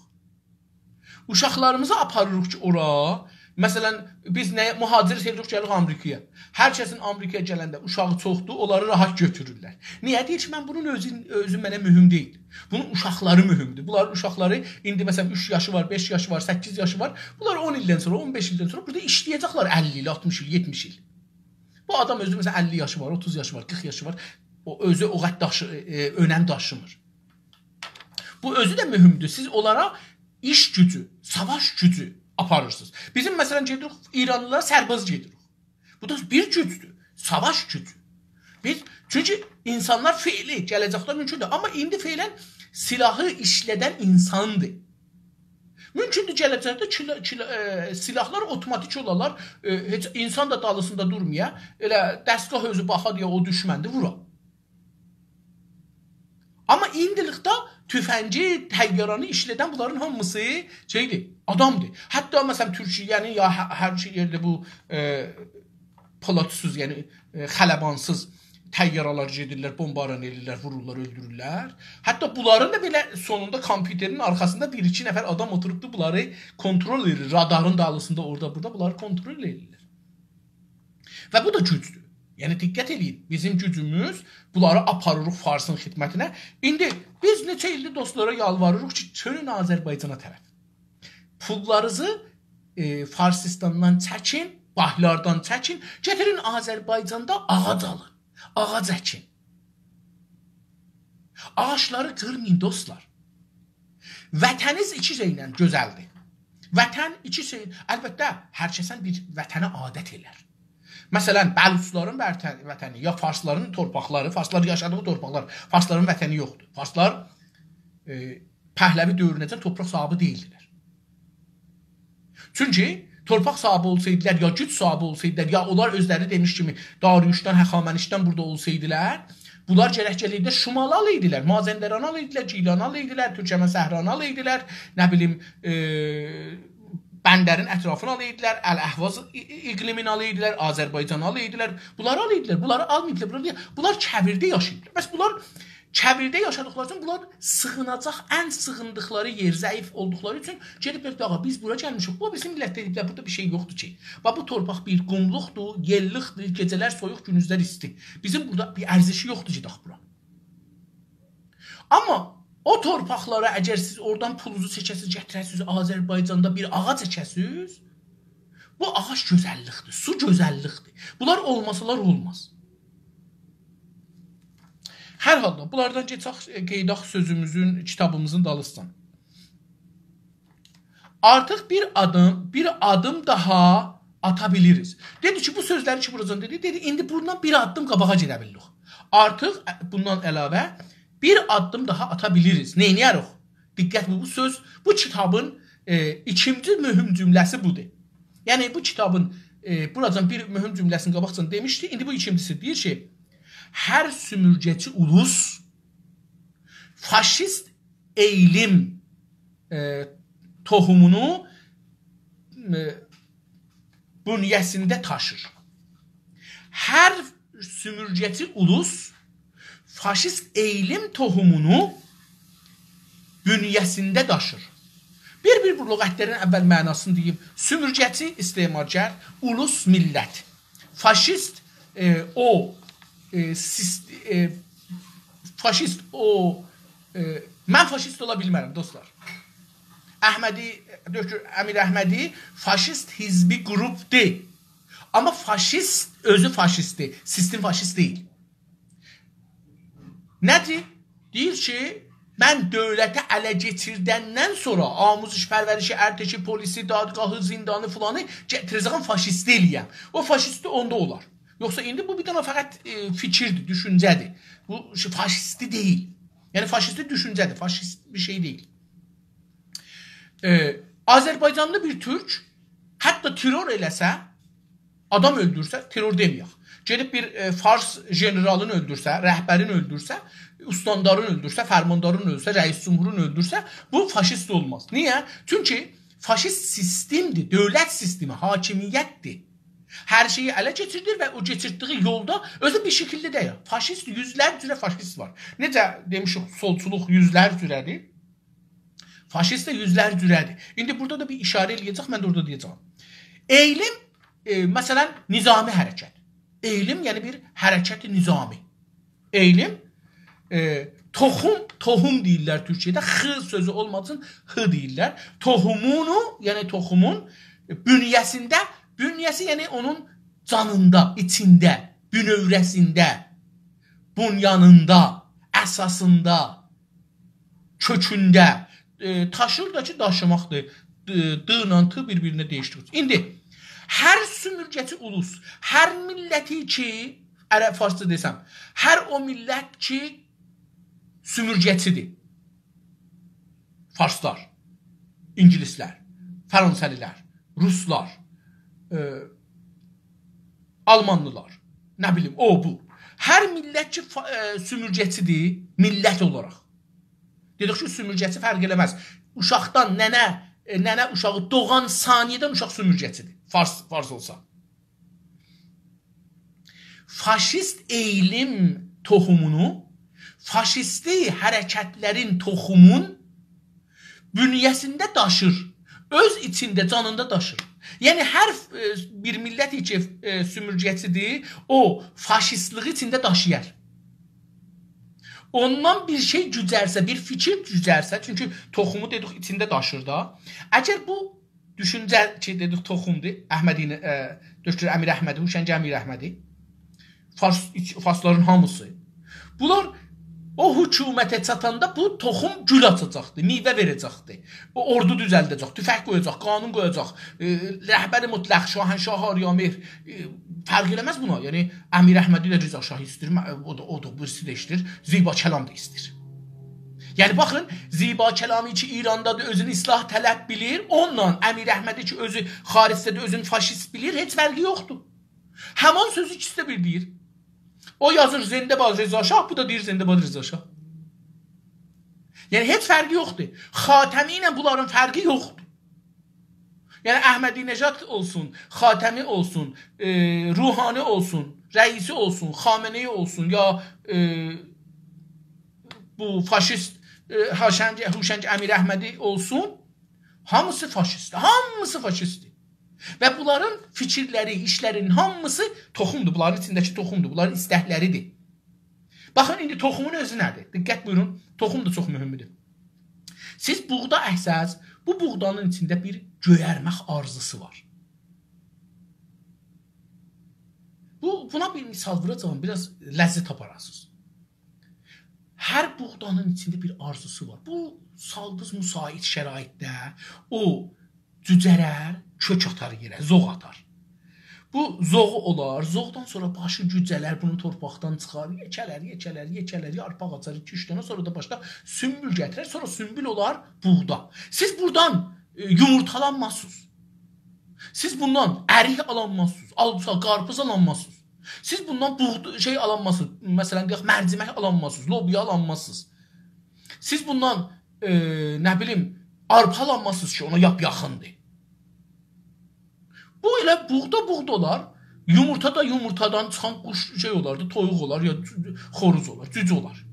Uşaqlarımızı aparırıq ki, ora. Məsələn, biz mühacir sevirik gəlirik Amerikaya. Hər kəsin Amerikaya gələndə uşağı çoxdur, onları rahat götürürlər. Niyə deyir ki, mən bunun özü mənə mühüm deyil. Bunun uşaqları mühümdür. Bunların uşaqları indi məsələn 3 yaşı var, 5 yaşı var, 8 yaşı var. Bunlar 10 ildən sonra, 15 ildən sonra burada işləyəcəklər 50 il, 60 il, 70 il. Bu adam özü məsələn 50 yaşı var, 30 yaşı var, 40 yaşı var. O özü o qədər önəm daşımır. Bu özü də mühümdür. Siz onlara iş gücü, savaş gücü aparırsınız. Bizim məsələn gedirik İranlılara sərbaz gedirik. Bu da bir gücdür. Savaş gücü. Çünki insanlar feili gələcəkdə mümkündür. Amma indi feilən silahı işlədən insandır. Mümkündür gələcəkdə silahlar otomatik olarlar. Heç insan da dalısında durmaya. Elə dəstgah özü baxa deyə o düşməndir, vura. Amma indilikdə tüfəngi, təyyaranı işlədən bunların hamısı şeydir, adamdır. Hətta məsələn Türkiyənin ya hər şey yerdə bu pilotsuz, yəni xələbansız təyyaralar gedirlər, bombaran edirlər, vururlar, öldürürlər. Hətta bunların da belə sonunda kompüterin arxasında 1-2 nəfər adam oturubdu, bunları kontrol edir. Radarın dalısında orada burada bunları kontrol edirlər. Və bu da gücdür. Yəni diqqət edin, bizim gücümüz bunları aparırıq Farsın xidmətinə. İndi biz neçə ildir dostlara yalvarırıq ki, çönün Azərbaycana tərəf. Pullarınızı Farsistandan çəkin, bahlardan çəkin, getirin Azərbaycanda ağac alın, ağac əkin. Ağaçları qırmayın dostlar. Vətəniz iki şeylə gözəldir. Vətən iki şey, əlbəttə hər kəsən bir vətənə adət elər. Məsələn, Bəluçların vətəni, ya Farsların torpaqları, Farslar yaşadığı torpaqlar, Farsların vətəni yoxdur. Farslar Pəhləvi dövrünəcən torpaq sahibi deyildilər. Çünki torpaq sahibi olsaydılar, ya güc sahibi olsaydılar, ya onlar özləri demiş kimi Dariyuşdan, Həxamənişdən burada olsaydılar, bunlar gərəkçəlikdə Şumalalı idilər, Mazəndəranalı idilər, Giylanalı idilər, Türkəmən Səhranalı idilər, nə bilim, Bəndərin ətrafını alıydilər, Əl-Əhvaz iqlimini alıydilər, Azərbaycanı alıydilər, bunları alıydilər, bunları almayıblar, bunlar kəbirdə yaşayıblar. Bəs bunlar kəbirdə yaşadıqları üçün bunlar sığınacaq, ən sığındıqları yer, zəif olduqları üçün gediblər, dağa biz bura gəlmişik, bu bizim millət dediklər, burada bir şey yoxdur ki. Bu torpaq bir qumluqdur, yellikdir, gecələr soyuq, günüzlər isti. Bizim burada bir ərzişi yoxdur ki, dax bura. Amma o torpaqlara əgər siz oradan pulunuzu çəkəsiniz, gətirəsiniz, Azərbaycanda bir ağac çəkəsiniz, bu ağac gözəllikdir, su gözəllikdir. Bunlar olmasalar olmaz. Hər halda bunlardan qeydaq sözümüzün, kitabımızın dalısından. Artıq bir adım daha atabiliriz. Dedi ki, bu sözləri ki, buradan dedi, indi buradan bir addım qabağa gedə bilirik. Artıq bundan əlavə bir addım daha atabiliriz. Neyniyərik? Diqqət bu söz, bu kitabın ikinci mühüm cümləsi budur. Yəni bu kitabın buradan bir mühüm cümləsini qabaqcan demişdi. İndi bu ikincisi deyir ki, hər sümürgəçi ulus faşist eğilim tohumunu bünyəsində taşır. Hər sümürgəçi ulus faşist eğilim tohumunu bünyəsində daşır. Bir bu lüğətlərin əvvəl mənasını deyim. Sümürgəçi istemarkar, ulus millət. Faşist mən faşist ola bilmərəm dostlar. Əmir Əhmədi faşist hizbi qrup deyil. Amma faşist özü faşistdir. Sistem faşist deyil. Nədir? Deyir ki, mən dövlətə ələ geçirdəndən sonra amuzş pərvərişi, ərtəki, polisi, dadgahı, zindanı filanı gətirəcəm faşist eləyəm. O faşisti onda olar. Yoxsa indi bu bir dənə fəqət fikirdir, düşüncədir. Bu faşisti deyil. Yəni faşisti düşüncədir, faşist bir şey deyil. Azərbaycanlı bir türk hətta terror eləsə, adam öldürsə, terror deməyək. Gedib bir Fars generalını öldürsə, rəhbərini öldürsə, ustandarını öldürsə, fərmandarını öldürsə, rəis cumhurunu öldürsə, bu faşist olmaz. Niyə? Çünki faşist sistemdir, dövlət sistemi, hakimiyyətdir. Hər şeyi ələ keçirdir və o keçirdiyi yolda özü bir şəkildə deyil. Faşist yüzlərcə faşist var. Necə demişik, solçuluq yüzlərcədir. Faşist də yüzlərcədir. İndi burada da bir işarə eləyəcək, mən də orada deyəcəm. Eğilim, məsələn, nizami hərəkət. Eğilim, yəni bir hərəkət-i nizami. Eğilim, tohum deyirlər Türkiyədə. X sözü olmasın, H deyirlər. Tohumunu, yəni tohumun bünyəsində, bünyəsi yəni onun canında, içində, bünövrəsində, bunyanında, əsasında, kökündə taşır da ki, daşımaqdır. D-la T bir-birinə değişdirir. İndi, hər sümürgəçi ulus, hər milləti ki, ərəb farsça desəm, hər o millət ki, sümürgəçidir. Farslar, İngilislər, Fransəlilər, Ruslar, Almanlılar, nə bilim, o bu. Hər millət ki, sümürgəçidir, millət olaraq. Dedik ki, sümürgəçi fərq eləməz. Uşaqdan nənə uşağı doğan saniyədən uşaq sümürgəçidir. Fars olsa. Faşist eğilim tohumunu, faşisti hərəkətlərin tohumun bünyəsində daşır. Öz içində, canında daşır. Yəni, hər bir millət ki, sümürgəçidir, o faşistliği içində daşıyar. Ondan bir şey cücərsə, bir fikir cücərsə, çünki toxumu dedik içində daşır da. Əgər bu düşüncə ki, dedik toxumdur, Dr. Əmir Əhmədi, Huşəng Əmir Əhmədi, Farsların hamısı. Bunlar o hökumətə çatanda bu toxum gül açacaqdır, meyvə verəcəkdir. O ordu düzəldəcək, tüfək qoyacaq, qanun qoyacaq, rəhbəri mutlaq, şahənşah, Ariyamir, fərq eləməz buna. Yəni, Əmir Əhmədi də Rıza Şah istəyir, o da birisi də istəyir, Ziba Kəlam da istəyir. Yəni, baxın, Ziba Kəlami ki, İrandadır, özünü islah tələb bilir, onunla Əmir Əhmədi ki, özü xaricdədir, özünü faşist bilir, heç fərqi yoxdur. Həman sözü ikisi də bir deyir. O yazır Zindabad Rıza Şah, bu da deyir Zindabad Rıza Şah. Yəni, heç fərqi yoxdur. Xatəmi ilə bunların fərqi yoxdur. Yəni, Əhmədinəcad olsun, Xatəmi olsun, Ruhani olsun, rəisi olsun, Xameneyi olsun, ya bu faşist Huşəng Əmir Əhmədi olsun, hamısı faşistdir. Hamısı faşistdir. Və bunların fikirləri, işlərinin hamısı toxumdur. Bunların içindəki toxumdur. Bunların istəkləridir. Baxın, indi toxumun özü nədir? Diqqət buyurun. Toxum da çox mühümdür. Siz buğda əhsəz, bu buğdanın içində bir göyərmək arzusu var. Buna bir misal vuracağım, biraz ləzzət aparasınız. Hər buğdanın içində bir arzusu var. Bu, saldız müsait şəraitdə o cücərər, kök atar yerə, zoğ atar. Bu zoğu olar, zoğdan sonra başı cücələr bunu torpaqdan çıxar, yekələr, yarpaq açar 2-3 dənə, sonra da başqa sümbül gətirər, sonra sümbül olar buğda. Siz buradan yumurtalanmazsınız. Siz bundan ərik alanmazsınız, qarpız alanmazsınız. Siz bundan şey alanmazsınız. Məsələn, mərcimək alanmazsınız, lobya alanmazsınız. Siz bundan nə bilim arpa alanmazsınız ki, ona yaxındır. Bu elə buğda olar. Yumurta da yumurtadan çıxan kuş şey olardı, toyuq olar ya xoruz olar, cücü olar.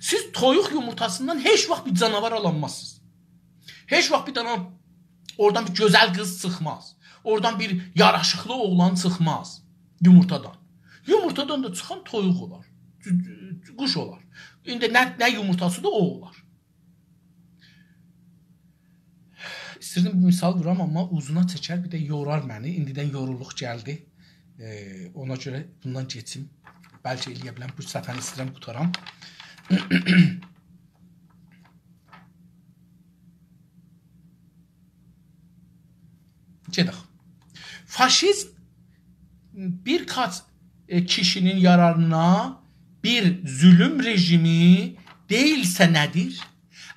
Siz toyuq yumurtasından heç vaxt bir canavar alanmazsınız. Heç vaxt bir dana oradan bir gözəl qız çıxmaz. Oradan bir yaraşıqlı oğlan çıxmaz yumurtadan. Yumurtadan da çıxan toyuq olar, quş olar. İndi nə yumurtası da o olar. İstirdim bir misal vuram, amma uzuna çəkər, bir də yorar məni. İndidən yorulluq gəldi. Ona görə bundan geçim. Bəlkə eləyə biləm. Bu səfəni istəyirəm qutaram. Gedək. Faşizm birkaç kişinin yararına bir zulüm rejimi değilsə nədir?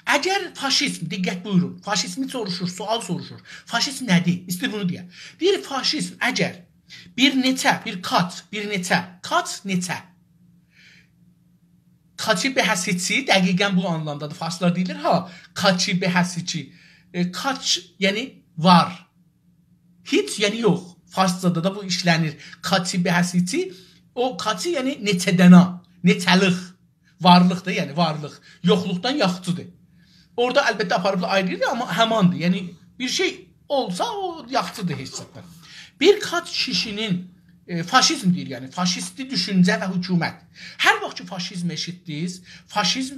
Əgər faşizm, diqqət buyurun, faşizmi soruşur, sual soruşur. Faşizm nədir? İstir bunu deyə. Bir faşizm əgər kaçı behəsici, dəqiqən bu anlamdadır. Farslar deyilir, kaçı behəsici. Kaç, yəni var. Hiç, yəni yox. Farscada da bu işlənir. Kaçı behəsici, o kaçı, yəni neçədəna, neçəlıq. Varlıqdır, yəni varlıq. Yoxluqdan yaxçıdır. Orada əlbəttə aparıbla ayrıydı, amma həmandır. Yəni bir şey olsa o yaxçıdır hesabdan. Birkaç kişinin faşizm deyir, yəni faşisti düşüncə və hökumət. Hər vaxt ki faşizm eşitdiniz, faşizm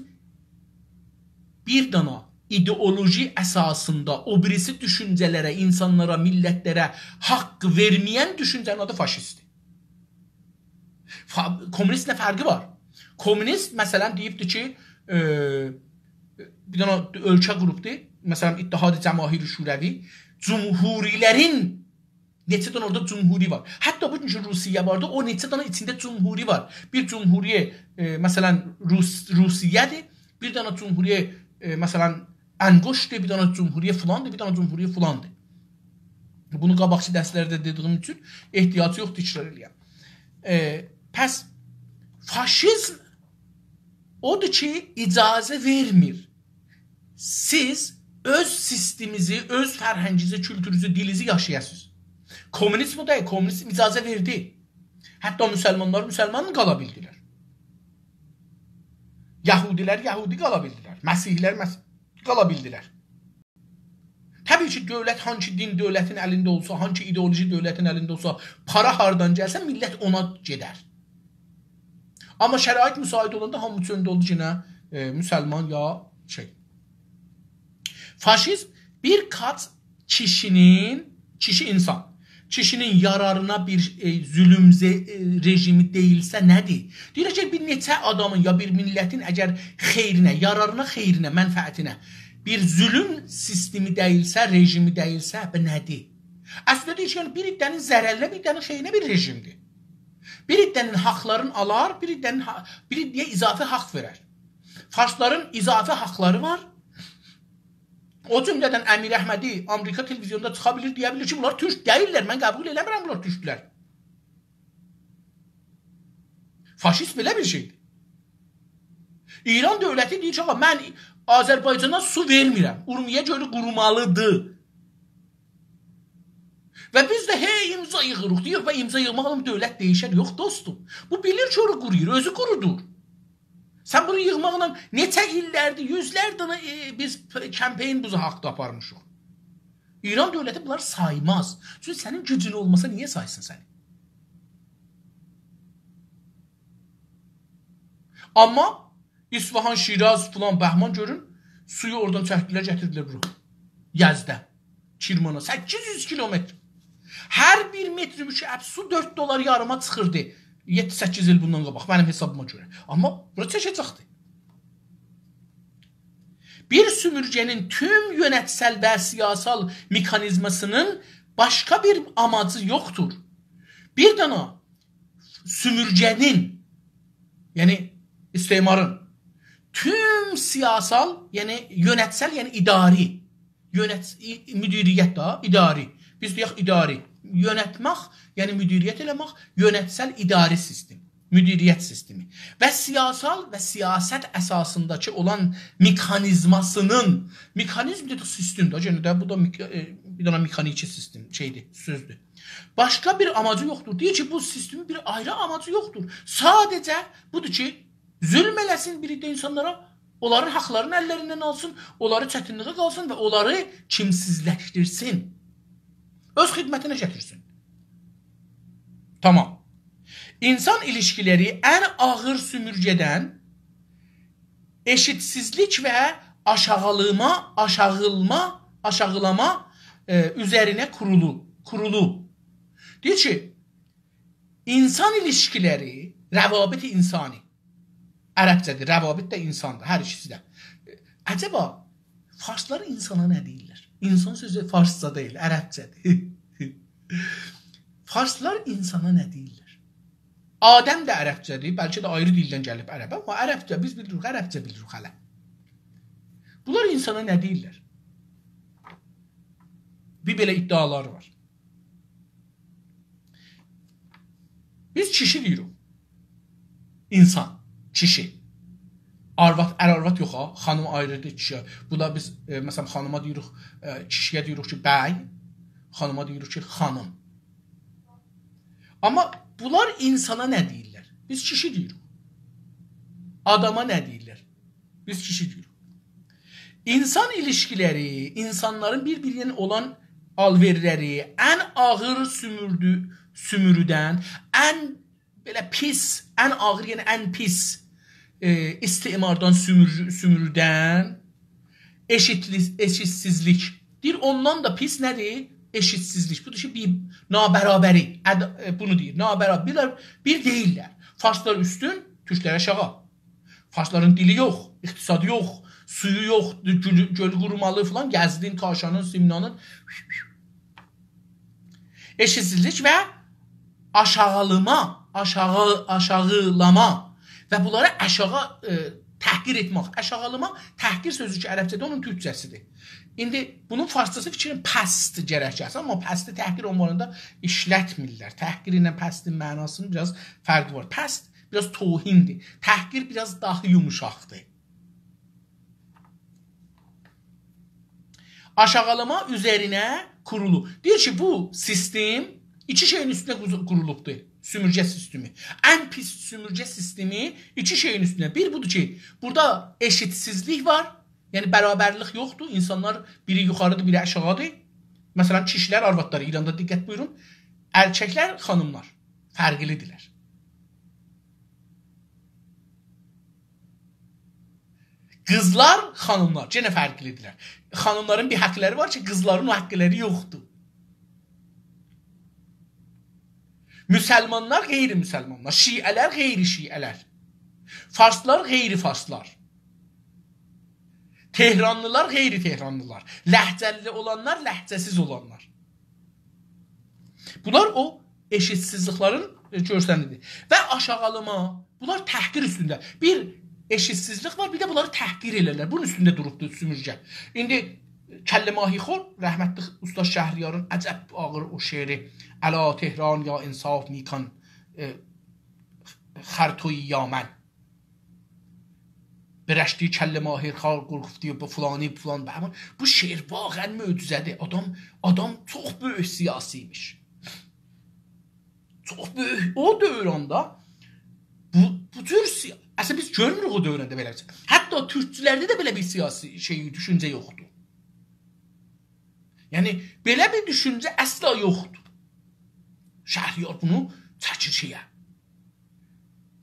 bir dana ideoloji əsasında o birisi düşüncələrə, insanlara, millətlərə haqqı verməyən düşüncənin adı faşistdir. Komünist nə fərqi var? Komünist məsələn deyibdir ki, bir dənə ölkə qrupdur. Məsələn, İttihad-ı Cəmahiri Şurəvi. Cumhurilərin neçə dənə orada cumhuri var. Hətta bu gün Rusiya vardı, o neçə dənə içində cumhuri var. Bir cumhuriyə, məsələn, Rusiyədir. Bir dənə cumhuriyə, məsələn, Ənqoşdur. Bir dənə cumhuriyə filandır. Bir dənə cumhuriyə filandır. Bunu qabaqçı dərslərdə dediyim üçün ehtiyacı yoxdur, təkrar eləyəm. Pəs, faşizm odur ki, icazə vermir. Siz öz sisteminizi, öz fərhənginizi, kültürünüzü, dilinizi yaşayasınız. Komünizm o deyil, komünizm icazə verdi. Hətta müsəlmanlar müsəlman qala bildilər. Yahudilər Yahudi qala bildilər. Məsihlər qala bildilər. Təbii ki, dövlət hangi din dövlətin əlində olsa, hangi ideoloji dövlətin əlində olsa, para hardan gəlsə, millət ona gedər. Amma şərait müsait olanda hamı üçün oldu ki, müsəlman ya şey. Faşizm birkaç kişinin yararına bir zulüm rejimi deyilsə nədir? Deyir ki, bir neçə adamın ya bir millətin əgər xeyrinə, yararına, xeyrinə, mənfəətinə bir zulüm sistemi deyilsə, rejimi deyilsə, nədir? Əslində deyir ki, bir iddənin zərərlə, bir iddənin xeyrinə bir rejimdir. Bir iddənin haqlarını alar, bir iddəyə izafi haqq verər. Farsların izafi haqları var. O cümlədən Əmir Əhmədi Amerika televizyonda çıxa bilir, deyə bilir ki, bunlar türk deyirlər, mən qəbul eləmirəm, bunlar türklər. Faşist belə bir şeydir. İran dövləti deyir ki, mən Azərbaycana su vermirəm, Urmiyə gölü qurumalıdır. Və biz də imza yığırıq, deyir, imza yığmaqla dövlət deyişər. Yox dostum, bu bilir ki, onu quruyur, özü qurudur. Sən bunu yığmaqla neçə illərdir, yüzlərdən biz kəmpeyn buzu haqda aparmışıq. İran dövləti bunları saymaz. Çünki sənin gücün olmasa niyə saysın səni? Amma İsfahan, Şiraz, filan, Bəhman görün, suyu oradan çəkdilər, gətirdilər bura. Yazda, Kirmana, 800 kilometr. Hər bir metri su 4 dolar yarıma çıxırdı. 7-8 il bundan qabaq, mənim hesabıma görə. Amma bura çəkəcəkdir. Bir sümürgənin tüm yönetsel və siyasal mekanizmasının başqa bir amacı yoxdur. Bir dana sümürgənin, yəni istemarın tüm siyasal, yəni yönetsel, yəni idari Müdiriyyət da, idari. Biz deyək idari. Yönətmək, yəni müdiriyyət eləmək, yönətsəl idari sistem, müdiriyyət sistemi. Və siyasal və siyasət əsasındakı olan mekanizmasının, mekanizm dedik sistemdir. Yəni də bu da bir dənə mexaniki sistem şeydir, sözdür. Başqa bir amacı yoxdur. Deyir ki, bu sistemin bir ayrı amacı yoxdur. Sadəcə budur ki, zülm eləsin bir də insanlara, onların haqlarını əllərindən alsın, onları çətinliyə qalsın və onları kimsizləşdirsin. Öz xidmətinə gətirsin. Tamam. İnsan ilişkiləri ən ağır sümürgədən eşitsizlik və aşağılama üzərinə kurulu. Deyir ki, insan ilişkiləri, rəvabit-i insani. Ərəbcədir, rəvabit də insandır, hər ikisi də. Əcəba, farslar insana nə deyirlər? İnsan sözü farsca deyil, ərəbcədir. Farslar insana nə deyirlər? Adəm də ərəbcədir, bəlkə də ayrı dildən gəlib ərəbə, amma ərəbcə, biz bilirik, ərəbcə bilirik hələ. Bunlar insana nə deyirlər? Bir belə iddialar var. Biz kişi deyirik. İnsan, kişi. Ər-arvad yox ha, xanım ayrıdır kişiyə. Bu da biz, məsələn, xanıma deyirik, kişiyə deyirik ki, bəy, xanıma deyirik ki, xanım. Amma bunlar insana nə deyirlər? Biz kişi deyirik. Adama nə deyirlər? Biz kişi deyirik. İnsan ilişkiləri, insanların bir-birinin olan alverləri, ən ağır sümürüdən, ən belə pis, ən ağır, yəni ən pis istimardan, sümürüdən, eşitsizlik. Deyir, ondan da pis nədir? Eşitsizlik. Budur ki, bir nabərabəri. Bunu deyir, nabərabəri. Bir deyirlər. Farslar üstün, türklər aşağı. Farsların dili yox, iqtisadı yox, suyu yox, göl qurumalı falan, Gəzdin, Kaşanın, Simnanın. Eşitsizlik və aşağılama və bunları aşağı təhqir etmək. Aşağılama, təhqir sözü ki, ərəbcədə onun türkcəsidir. İndi bunun farsçası fikrin pəst gərəkəsi, amma pəsti təhqir onlarında işlətmirlər. Təhqir ilə pəstin mənasının biraz fərqi var. Pəst biraz tohindir. Təhqir biraz daha yumuşaqdır. Aşağılama üzərinə kurulu. Deyir ki, bu sistem iki şeyin üstünə qurulubdur. Sümürgə sistemi. Ən pis sümürgə sistemi iki şeyin üstünə. Bir budur ki, burada eşitsizlik var. Yəni, bərabərlik yoxdur. İnsanlar biri yuxarıdır, biri aşağıdır. Məsələn, kişilər, arvadları İranda diqqət buyurun. Erkəklər, xanımlar fərqlidirlər. Qızlar, xanımlar yenə fərqlidirlər. Xanımların bir haqqları var ki, qızların o haqqları yoxdur. Müsəlmanlar, qeyri-müsəlmanlar, şiələr, qeyri-şiələr, farslar, qeyri-farslar, tehranlılar, qeyri-tehranlılar, ləhcəli olanlar, ləhcəsiz olanlar. Bunlar o eşitsizliklərin görsənidir. Və aşağılama, bunlar təhqir üstündə. Bir eşitsizlik var, bir də bunları təhqir elərlər. Bunun üstündə durubdur sümürgə. İndi Kəlləmahi-xor, rəhmətli Usta Şəhriyarın əcəb ağır o şeiri, Əla Tehran ya insaf mikan xərtoyi ya mən. Birəşdi Kəlləmahi-xor qurqufdi bu filanı, filan. Bu şeir vaqən möcüzədir. Adam çox böyük siyasiymiş. Çox böyük. O dövranda bu tür siyasi, əslində biz görmürük o dövrəndə belə. Hətta türkçülərdə də belə bir siyasi düşüncə yoxdur. Yəni, belə bir düşüncə əsla yoxdur. Şəhriyar bunu çəkir şeyə.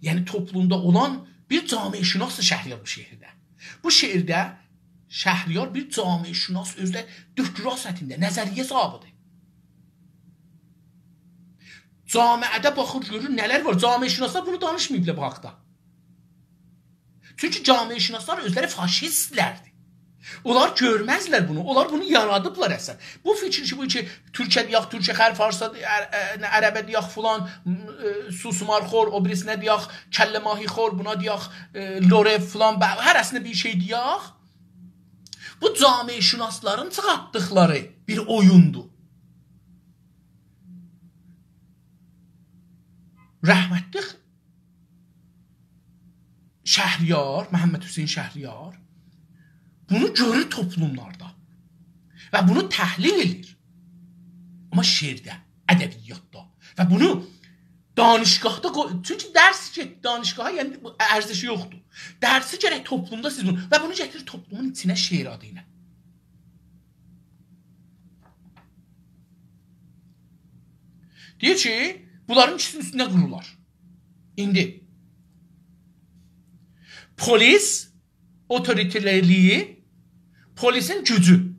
Yəni, toplumda olan bir camiəşünasdır Şəhriyar bu şeirdə. Bu şeirdə Şəhriyar bir camiəşünas özdə dökrasətində, nəzəriyyə sahibidir. Camiədə baxır, görür, nələr var. Camiəşünaslar bunu danışmayıblar bu haqda. Çünki camiəşünaslar özləri faşistlərdir. Onlar görməzlər bunu. Onlar bunu yaradıblar əsən. Bu fikir ki, Türkə deyək, Türkə xər, Farsa, Ərəbə deyək, filan, Susmarxor, o birisinə deyək, Kəlləmahi-xor, buna deyək, Lorev, filan, hər əslində bir şey deyək. Bu camişünasların çıxartdıqları bir oyundur. Rəhmətli Şəhriyar, Məhəmməd Hüseyn Şəhriyar bunu görür toplumlarda və bunu təhlil edir. Amma şeirdə, ədəbiyyatda və bunu danışqahda, çünki dərs danışqaha yəni ərzişi yoxdur. Dərsi gərək toplumda siz bunu və bunu gətirir toplumun içinə şeir adı ilə. Deyir ki, bunların ikisinin üstündə qururlar. İndi polis otoriterliyi, polisin gücü.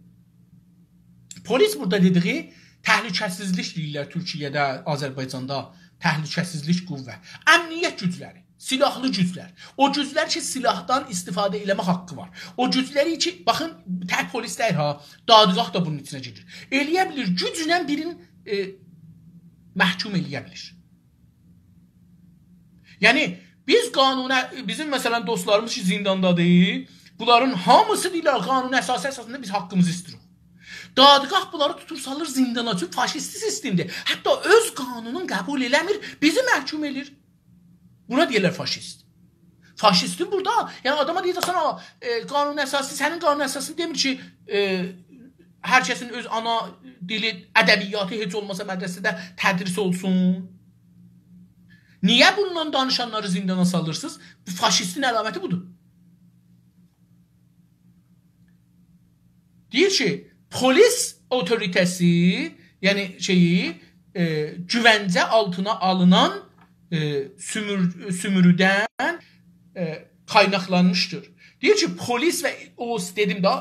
Polis burada dediği təhlükəsizlik deyirlər Türkiyədə, Azərbaycanda təhlükəsizlik qüvvə. Əmniyyət gücləri, silahlı güclər. O güclər ki, silahdan istifadə eləmə haqqı var. O gücləri ki, baxın, tək polis deyir ha, dadgah da bunun içinə gedir. Eləyə bilir, güclə birin məhkum eləyə bilir. Yəni, biz qanuna, bizim məsələn dostlarımız ki, zindandadır, bunların hamısı deyirlər, qanun əsasında biz haqqımızı istiririk. Dadgah bunları tutur salır zindana, çünki faşisti sistemdir. Hətta öz qanunun qəbul eləmir, bizi məhkum edir. Buna deyirlər faşist. Faşistin burada, yəni adama deyəcəksən, qanun əsası, sənin qanun əsasını demir ki, hər kəsin öz ana dili, ədəbiyyatı heç olmasa mədrəsədə tədris olsun. Niyə bundan danışanları zindana salırsınız? Bu faşistin əlaməti budur. Deyir ki, polis otoritəsi, yəni güvəncə altına alınan sümürüdən qaynaqlanmışdır. Deyir ki, polis və o dedim da,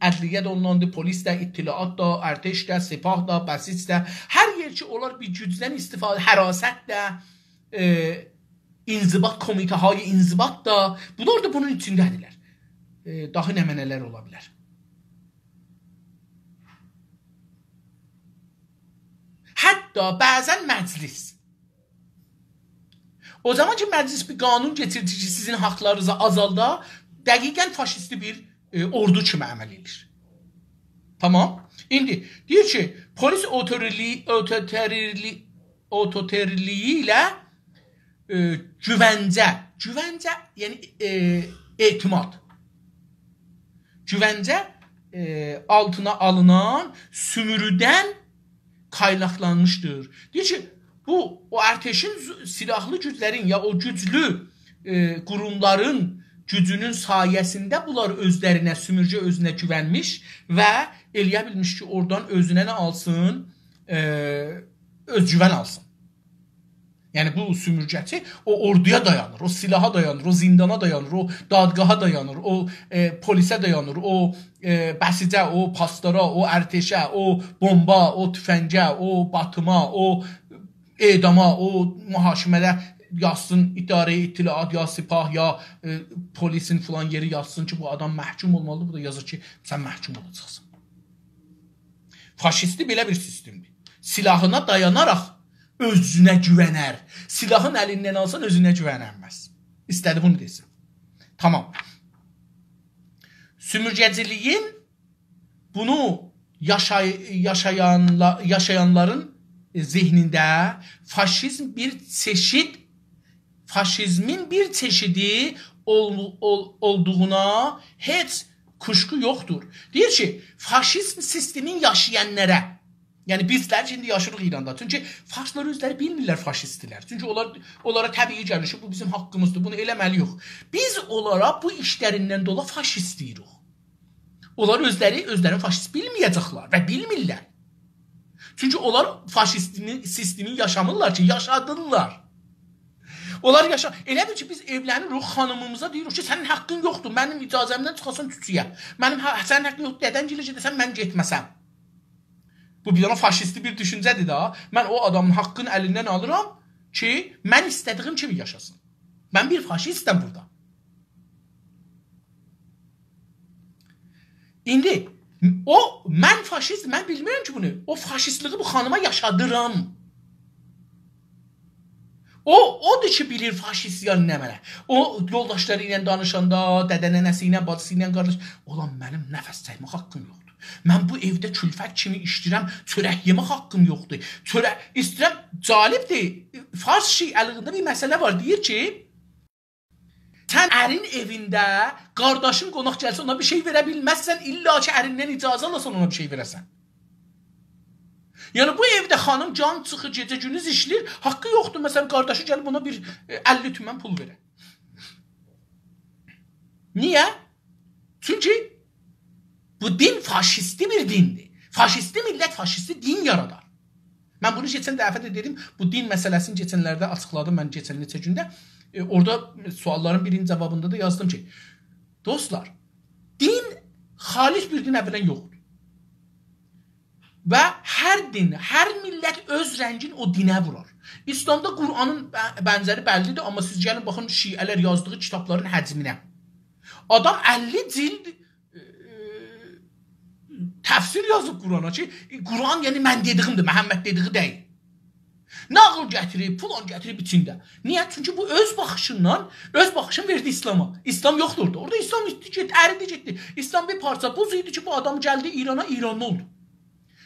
ədliyyə də ondandır, polis də, ittilaat da, ərteş də, sepah da, bəsis də, hər yer ki, onlar bir gücdən istifadə, hərasət də, inzibat, komitəhay inzibat da, bunlar da bunun içindədirlər. Daha nəmənələr ola bilər. Hətta bəzən məclis. O zaman ki, məclis bir qanun getirdi ki, sizin haqlarınızı azalda, dəqiqən faşisti bir ordu kimi əməl edir. Tamam. İndi deyir ki, polis otoriterliyi ilə güvəncə, yəni etimad. Güvəncə altına alınan sümürüdən qaynaqlanmışdır. Deyir ki, bu o ərteşin silahlı güclərin ya o güclü qurumların gücünün sayəsində bunlar özlərinə, sümürcə özünə güvənmiş və eləyə bilmiş ki, oradan özünə nə alsın? Özgüvən alsın. Yəni bu sümürcəçi o orduya dayanır, o silaha dayanır, o zindana dayanır, o dadgaha dayanır, o polisə dayanır, o bəsicə, o pastora, o ərteşə, o bomba, o tüfəngə, o batıma, o edama, o mühakimədə yazsın, idarə ittilaat, ya sipah, ya polisin filan yeri yazsın ki, bu adam məhkum olmalıdır. Bu da yazır ki, sən məhkum olacaqsın. Faşisti belə bir sistemdir. Silahına dayanaraq özünə güvənər. Silahın əlindən alsan özünə güvənənməz. İstədi bunu desin. Tamam. Sümürgəciliyin bunu yaşayanların zihnində faşizmin bir çeşidi olduğuna heç kuşku yoxdur. Deyir ki, faşizm sistemin yaşayanlara, yəni bizlər şimdi yaşırıq İranda. Çünki faşlar özləri bilmirlər faşistlər. Çünki onlara təbii gəlir ki, bu bizim haqqımızdır, bunu eləməliyik. Biz onlara bu işlərindən dolayı faşist deyirik. Onlar özlərini faşist bilməyəcəklər və bilmirlər. Çünki onlar faşistinin sistemin yaşamırlar ki, yaşadırlar. Onlar elə bil ki, biz evlənirik, xanımımıza deyirik ki, sənin haqqın yoxdur, mənim icazəmdən çıxasan tütüyə. Sənin haqqın yoxdur, dədən gilə gedəsən, mən getməsəm. Bu bir dana faşisti bir düşüncədir da. Mən o adamın haqqını əlindən alıram ki, mən istədiyim kimi yaşasın. Mən bir faşistəm burada. İndi mən faşist, mən bilmirəm ki bunu. O faşistliği bu xanıma yaşadıram. Odur ki bilir faşist yəni nə mənə. O yoldaşları ilə danışanda, dədə-nənəsi ilə, bacısı ilə qardaş, olan mənim nəfəs çəkmək haqqım yoxdur. Mən bu evdə külfət kimi işləyirəm, çörək yemək haqqım yoxdur. Çörək istəyirəm, calibdir. Fars şiəliyində bir məsələ var, deyir ki, sən ərin evində qardaşın qonaq gəlsə ona bir şey verə bilməzsən, illa ki ərindən icazə alasan ona bir şey verəsən. Yəni bu evdə xanım can çıxır, gecə gündüz işləyir, haqqı yoxdur. Məsələn, qardaşı gəlib ona bir 50 tümən pul verər. Niyə? Çünki bu din faşisti bir dindir. Faşisti millət, faşisti din yaradar. Mən bunu keçən dəfə də dedim, bu din məsələsini keçənlərdə açıqladım mən keçən neçə gündə. Orada sualların birinci cavabında da yazdım ki, dostlar, din xalis bir din əvvələn yoxdur. Və hər din, hər millət öz rəngin o dinə vurar. İslamda Qur'anın bənzəri bəllidir, amma siz gəlin baxın şiələr yazdığı kitabların həcminə. Adam 50 cild təfsir yazıb Qur'ana ki, Qur'an yəni mən dediyimdir, Məhəmməd dediyi deyil. Nağıl gətirib, pulan gətirib içində. Niyə? Çünki bu öz baxışından, öz baxışını verdi İslam'a. İslam yoxdur orada. Orada İslam əridi getdi. İslam bir parça buz idi ki, bu adam gəldi İrana, İranlı oldu.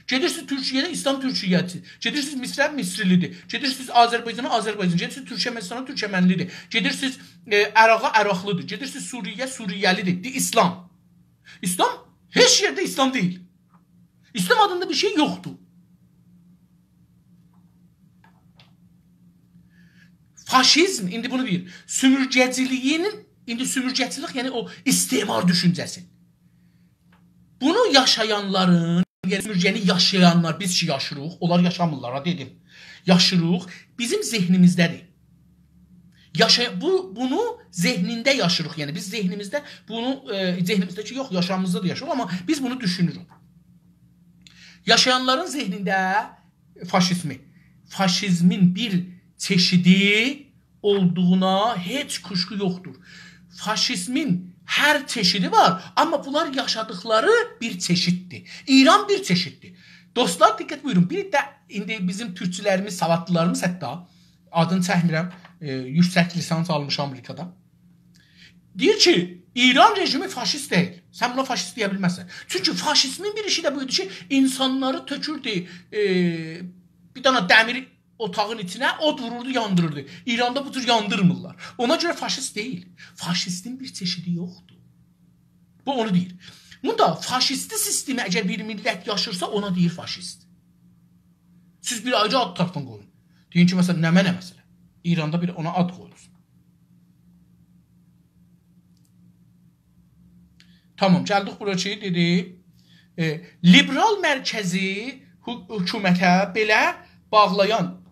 Gedirsiniz Türkiyədə İslam Türkiyəsi. Gedirsiniz Misrə Misrilidir. Gedirsiniz Azərbaycana Azərbaycan. Gedirsiniz Türkmənistana Türkmənlidir. Gedirsiniz Əraqa Əraqlıdır. Gedirsiniz Suriyə Suriyəlidir. İslam. İslam heç yerdə İslam deyil. İslam adında bir şey yoxdur. Faşizm, indi bunu deyir. Sümürgəciliyinin, indi sümürgəcilik yəni o istimar düşüncəsi. Bunu yaşayanların, yəni sümürgəni yaşayanlar, biz ki yaşırıq, onlar yaşamırlar, dedim. Yaşırıq, bizim zehnimizdədir. Bunu zehnində yaşırıq, yəni biz zehnimizdə bunu, zehnimizdəki yox, yaşamımızda da yaşırıq, amma biz bunu düşünürük. Yaşayanların zehnində faşizmin bir çeşidi olduğuna heç kuşku yoxdur. Faşizmin hər çeşidi var, amma bunlar yaşadıkları bir çeşiddir. İran bir çeşiddir. Dostlar, diqqət buyurun. Bir də indi bizim türkçülərimiz, savadlılarımız hətta, adını çəkmirəm, yüksək lisans almış Amerikada. Deyir ki, İran rejimi faşist deyil. Sən buna faşist deyə bilməzsən. Çünki faşizmin bir işi də buydu ki, insanları tökürdü bir dana dəmir otağın içinə, od vururdu, yandırırdı. İranda bu tür yandırmırlar. Ona görə faşist deyil. Faşistin bir çeşidi yoxdur. Bu onu deyir. Bunda faşisti sistemi əgər bir millət yaşırsa ona deyir faşist. Siz bir ayrı ad tarafdan qoyun. Deyin ki, məsələn, nə məsələ? İranda bir ona ad qoyulsun. Tamam, gəldik bura ki, dedi, liberal mərkəzi hökumətə belə bağlayan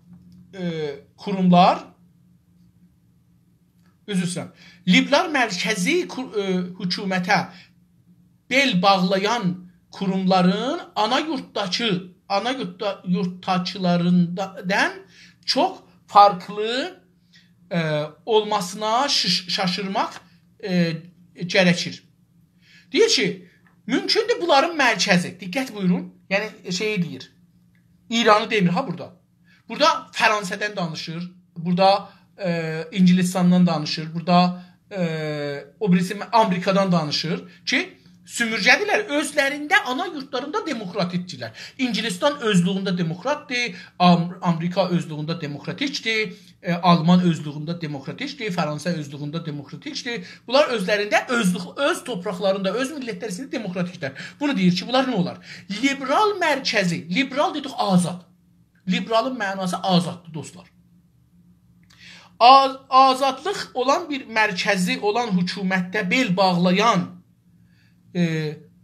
kurumlar, üzrsən, liberal mərkəzi hökumətə bel bağlayan kurumların ana yurttaçılarından çox farklı olmasına şaşırmaq gərəkir. Deyir ki, mümkündür bunların mərkəzi, diqqət buyurun, yəni şeyi deyir, İranı demir ha burada. Burada Fransa'dan danışır, burada İngilistan'dan danışır, burada o birisi Amerika'dan danışır ki, sümürgədirlər, özlərində, ana yurtlarında demokratikdirlər. İngilistan özlüğündə demokratdır, Amerika özlüğündə demokratikdir, Alman özlüğündə demokratikdir, Fransa özlüğündə demokratikdir. Bunlar özlərində, öz topraklarında, öz millətlərisində demokratiklər. Bunu deyir ki, bunlar nə olar? Liberal mərkəzi, liberal dedik azad. Liberalın mənası azaddır, dostlar. Azadlıq olan bir mərkəzi olan hökumətdə bel bağlayan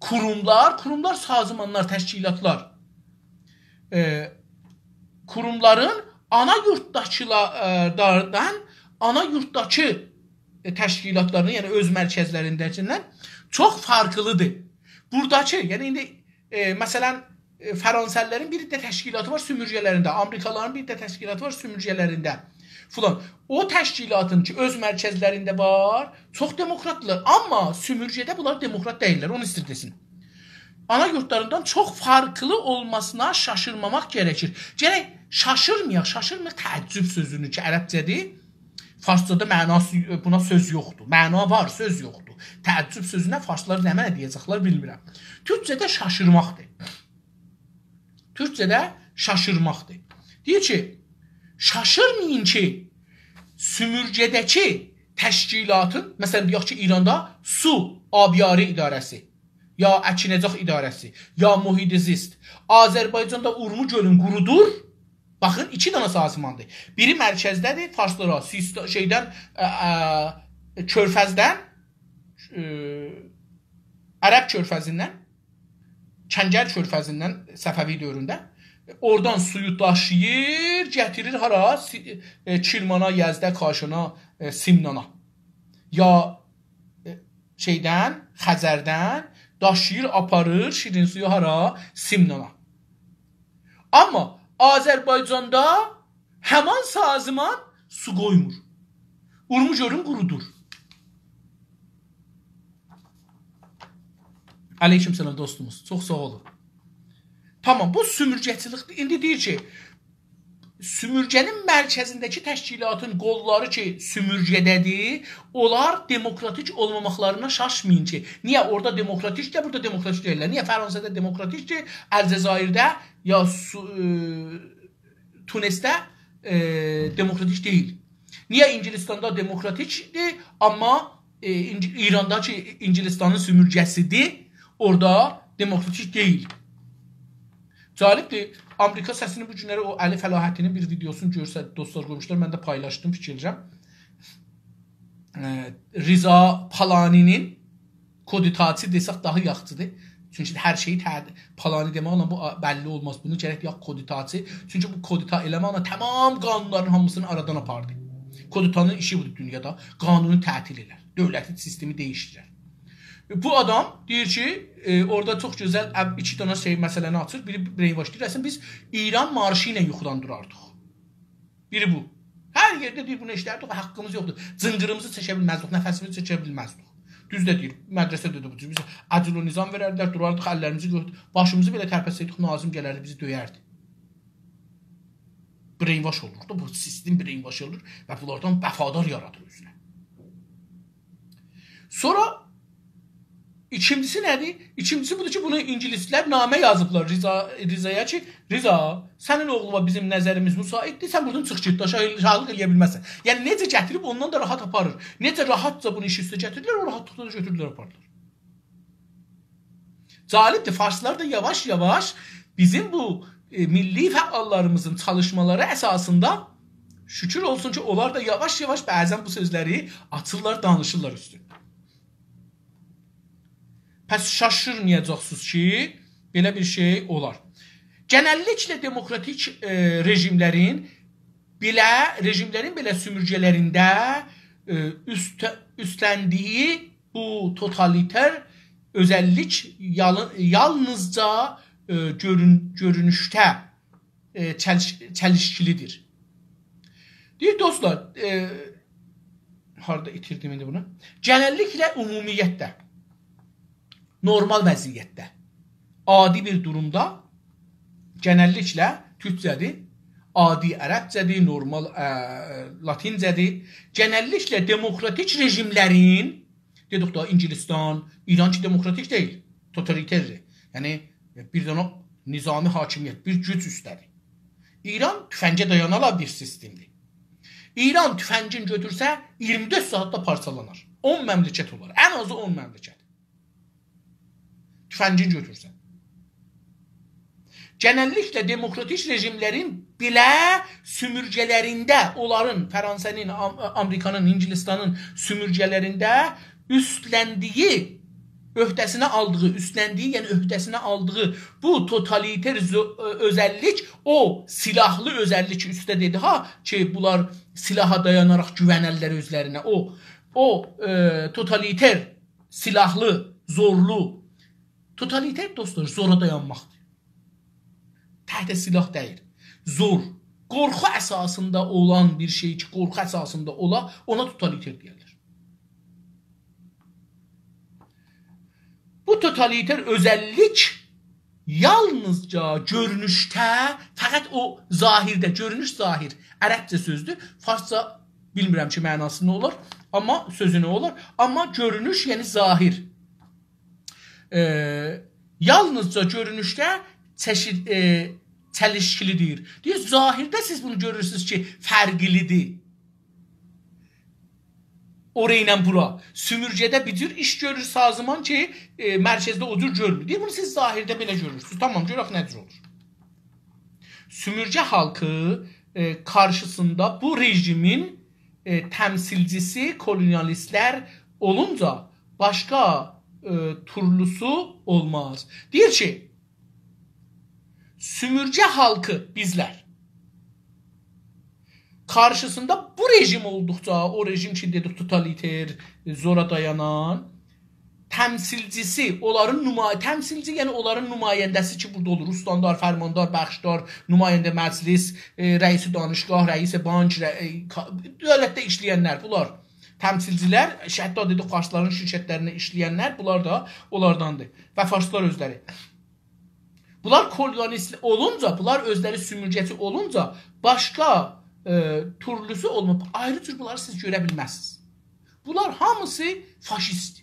kurumlar, sazmanlar, təşkilatlar, kurumların ana yurtdakilərdən, ana yurtdakı təşkilatlarının, yəni öz mərkəzlərindəkindən çox farklıdır. Buradakı, yəni indi məsələn, Fransızların bir də təşkilatı var sümürgələrində, Amerikalıların bir də təşkilatı var sümürgələrində filan. O təşkilatın ki, öz mərkəzlərində var, çox demokratlar, amma sümürgədə bunlar demokrat deyirlər, onu istəyir desin. ana yurtlarından çox farklı olmasına şaşırmamaq gərəkir. Gərək şaşırmayaq təəccüb sözünü ki, ərəbcədir. Farsçada mənası buna söz yoxdur. Məna var, söz yoxdur. Təəccüb sözünə farslar nə mənə deyəcəklər bilmirəm. Türkcədə şaşırmaqdır. Türkcədə şaşırmaqdır. Deyir ki, şaşırmayın ki, sümürcədəki təşkilatın, məsələn, deyək ki, İranda su abiyari idarəsi, ya əkinəcək idarəsi, ya muhidizist, Azərbaycanda Urmu gölün qurudur. Baxın, 2 dənə sazimandır. Biri mərkəzdədir, Farslara, şeydən, Körfəzdən, Ərəb körfəzindən, Kəngər körfəzindən Səfəvi dövründə oradan suyu daşıyır, gətirir hara? Kirmana, Yəzdə, Kaşına, Simnana. Ya şeydən, Xəzərdən daşıyır, aparır şirin suyu hara? Simnana. Amma Azərbaycanda həman saziman su qoymur. Urmu gölün qurudur. Aleyküm selam dostumuz. Çox sağ olun. Tamam, bu sümürgəçilikdir. İndi deyir ki, sümürgənin mərkəzindəki təşkilatın qolları ki, sümürgədədir, onlar demokratik olmamaqlarına şaşmayın ki, niyə orada demokratikdir, burada demokratik deyirlər. Niyə Fransada demokratikdir, Əlcəzairdə ya Tunesdə demokratik deyil. Niyə İngilistanda demokratikdir, amma İrandakı İngilistanın sümürgəsidir, orada demokratik deyil. Cəlibdir. Amerika səsini bu günləri o Əli Fəlahəttinin bir videosunu görsə dostlar qoymuşlar. Mən də paylaşdım, fikircəm. Riza Palaninin koditacı desək daha yaxşıdır. Çünki hər şeyi Palani deməklə bu bəlli olmaz. Bunu gərək deyək koditacı. Çünki bu kodita eləməklə tamam qanunların hamısını aradan apardı. Koditanın işi budur dünyada. Qanunu tətil elər. Dövlətin sistemi dəyişdirər. Bu adam deyir ki, orada çox gözəl 2 dənə şey məsələni açır. Biri brainwash deyir. Əslində biz İran marşı ilə yuxudan durardıq. Biri bu. Hər yerdə deyir bunu işlərdik, haqqımız yoxdur. Cıngırımızı çəkə bilməzdik, nəfəsimizi çəkə bilməzdik. Düz də deyir. Mədrəsədə də bu. Biz əcl o nizam verərdilər, durardıq, əllərimizi götürüb, başımızı belə tərpəsəydik, nazim gələrdi, bizi döyərdi. Brainwash olur da, bu sistem brainwash olur və bunlardan vəfadar yaradır özünə. Sonra İkincisi nədir? İkincisi budur ki, bunu İngilislər namə yazıblar Rizaya ki, Riza, sənin oğluma bizim nəzərimiz müsaitdir, sən buradan çıx git, şahlıq eləyə bilməzsən. Yəni, necə gətirib ondan da rahat aparır. Necə rahatca bunu iş üstə gətirirlər, o rahatlıqda da götürdülər, aparırlar. Cəlibdir, farslar da yavaş-yavaş bizim bu milli fəallarımızın çalışmaları əsasında şükür olsun ki, onlar da yavaş-yavaş bəzən bu sözləri açırlar, danışırlar üstündə. Pəs şaşırmayacaqsınız ki, belə bir şey olar. Genəlliklə demokratik rejimlərin belə sümürgələrində üstləndiyi bu totaliter özəllik yalnızca görünüşdə çəlişkilidir. Deyir dostlar, harada itirdim indi bunu? Genəlliklə ümumiyyətdə, normal vəziyyətdə, adi bir durumda, genəlliklə türkcədir, adi ərəbcədir, normal latincədir, genəlliklə demokratik rejimlərin, dedik da İngilistan, İran ki demokratik deyil, totaliterdir. Yəni, bir dənə nizami hakimiyyət, bir güc üstədir. İran tüfəngə dayanala bir sistemdir. İran tüfəngin götürsə 24 saatda parçalanar. 10 məmləkət olar, ən azı 10 məmləkət. Tüfəngin götürsən. Genəlliklə demokratik rejimlərin belə sümürgələrində, onların Fransa'nın, Amerikanın, İngilistanın sümürgələrində üstləndiyi, yəni öhdəsinə aldığı bu totaliter özəllik, o silahlı özəllik üstə dedi ki, bunlar silaha dayanaraq güvənərlər özlərinə. O totaliter, silahlı, zorlu, totaliter dostlar, zora dayanmaqdır. Təhtə silah deyil. Zor. Qorxu əsasında olan bir şey ki, qorxu əsasında ola, ona totaliter deyirlər. Bu Bu totaliter özəllik yalnızca görünüşdə, fəqət o zahirdə, görünüş zahir, ərəbcə sözdür. Farsça bilmirəm ki, mənası nə olur, amma sözü nə olur. Amma görünüş, yəni zahir. Yalnızca görünüşdə çəlişkilidir. Deyir, zahirdə siz bunu görürsünüz ki, fərqlidir. Oraya ilə bura. Sümürcədə bir cür iş görür sazıman ki, mərkəzdə o cür görmür. Deyir, bunu siz zahirdə belə görürsünüz. Tamam, görək nə cür olur. Sümürcə halkı karşısında bu rejimin təmsilcisi kolonyalistlər olunca başqa turlusu olmaz. Deyir ki, sümürcə halkı bizlər karşısında bu rejim olduqca, o rejim ki dedik totaliter, zora dayanan təmsilcisi, təmsilci yəni onların nümayəndəsi ki burada olur. Ustandar, fərmandar, bəxşdar, nümayəndə məclis, rəisi danışqah, rəisi bank, dövlətdə işləyənlər bunlar. Təmsilcilər, hətta dedik farsların şirkətlərində işləyənlər, bunlar da onlardandır. Və farslar özləri. Bunlar kolonist olunca, bunlar özləri sümürcəçi olunca başqa turlusu olmur. Ayrı cür bunları siz görə bilməzsiniz. Bunlar hamısı faşist.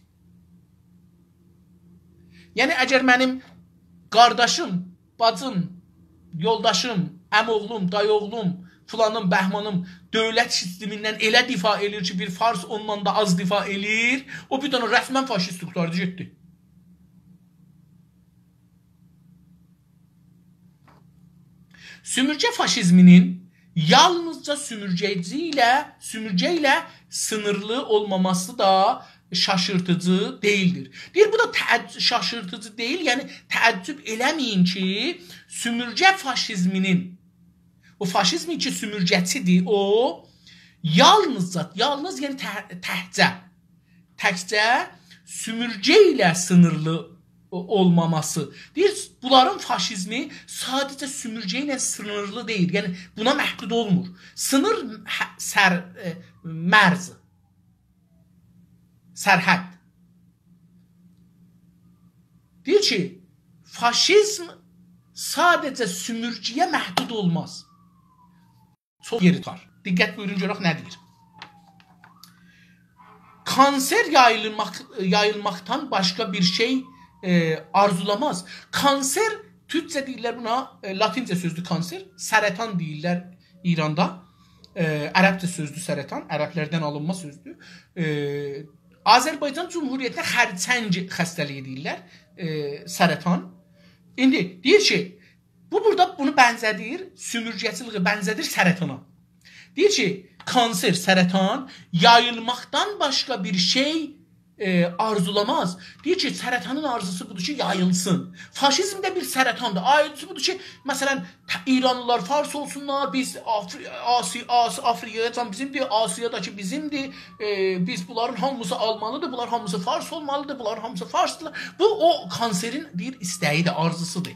Yəni, əgər mənim qardaşım, bacım, yoldaşım, əmoğlum, dayıoğlum, filanım, bəhmanım dövlət sistemindən elə difa edir ki, bir fars ondan da az difa edir, o bir dənə rəsmən faşist tutardı, getdi. Sümürcə faşizminin yalnızca sümürcə ilə sınırlı olmaması da şaşırtıcı değildir. Deyir, bu da şaşırtıcı değil, yəni təəccüb eləməyin ki, sümürcə faşizminin, o faşizmin ki sümürcəçidir, o yalnız yəni təkcə sümürcə ilə sınırlı olmaması. Deyir, bunların faşizmi sadəcə sümürcə ilə sınırlı deyil. Yəni, buna məhdud olmur. Sınır mərz, sərhəd. Deyir ki, faşizm sadəcə sümürcəyə məhdud olmaz. Sol yeri tutar. Diqqət buyurun, görək nə deyir. Kanser yayılmaqdan başqa bir şey arzulamaz. Kanser, Türkçə deyirlər buna, latincə sözdür kanser, sərətan deyirlər İranda. Ərəbcə sözdür sərətan, ərəblərdən alınma sözdür. Azərbaycan Cumhuriyyətində xərçəng xəstəliyi deyirlər, sərətan. İndi deyir ki, bu burada bunu bənzədir, sümürcəçiliği bənzədir sərətana. Deyir ki, kanser, sərətan yayılmaqdan başqa bir şey arzulamaz. Deyir ki, sərətanın arzusu budur ki, yayılsın. Faşizm də bir sərətandır. Arzusu budur ki, məsələn, İranlılar fars olsunlar, biz Afrikaya can bizimdir, Asiyadakı bizimdir, biz bunların hamısı almalıdır, bunlar hamısı fars olmalıdır, bunların hamısı farsdırlar. Bu, o kanserin bir istəyidir, arzusudur.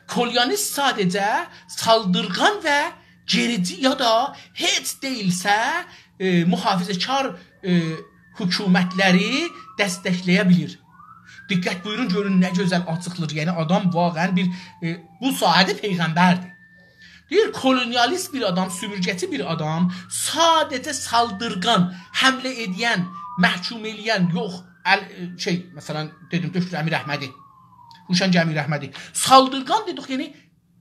Kolonist sadəcə saldırgan və gerici ya da heç deyilsə mühafizəkar hökumətləri dəstəkləyə bilir. Diqqət buyurun, görün nə gözəl açıqlır. Yəni adam vaqən bir bu sahədə peyğəmbərdir. Deyir, kolonyalist bir adam, sümürcəçi bir adam sadəcə saldırgan, həmlə edən, məhkum eləyən, yox, məsələn, dedim, Döşür Əmir Əhmədi, Huşan Cəmil Əhmədi. Saldırgan dedik, yəni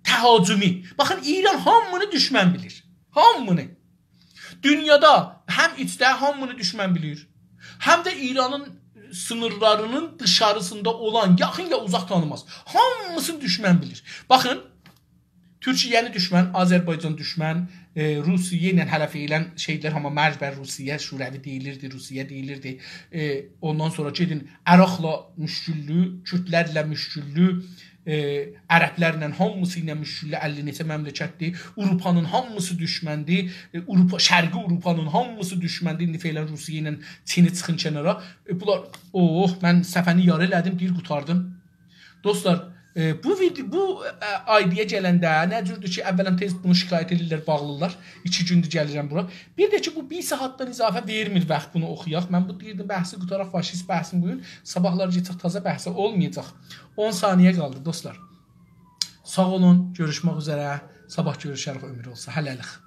təhacümi. Baxın, İran hamını düşmən bilir. Hamını. Dünyada həm içdə hamını düşmən bilir, həm də İranın sınırlarının dışarısında olan, yaxın ya uzaq tanımaz. Hamısını düşmən bilir. Baxın, Türkiyəni düşmən, Azərbaycan düşmən, Rusiya ilə hələf elən şeylər, amma məcbər Rusiya, Şurəvi deyilirdi, Rusiya deyilirdi. Ondan sonra gedin, Əraqla müşküllü, Kürdlərlə müşküllü, ərəblərlə hamısı ilə müşküllü 50 neçə məmləkətdir. Avropanın hamısı düşməndir. Şərqi Avropanın hamısı düşməndir. İndi feylən Rusiya ilə Çini çıxın kənara. Bunlar, mən səfəni yarı elədim, bir qutardım. Dostlar, Bu idea gələndə nə cürdür ki, əvvələn tez bunu şikayət edirlər, bağlılar. 2 gündür gəlirəm bura. Bir də ki, bu 1 saatdan izafə vermir vaxt bunu oxuyaq. Mən bu deyirdim, bəhsi qutaraq, faşist bəhsin bugün. Sabahlar geçək, taza bəhsə olmayacaq. 10 saniyə qaldı dostlar. Sağ olun, görüşmək üzrə. Sabah görüşərik, ömür olsa. Hələlik.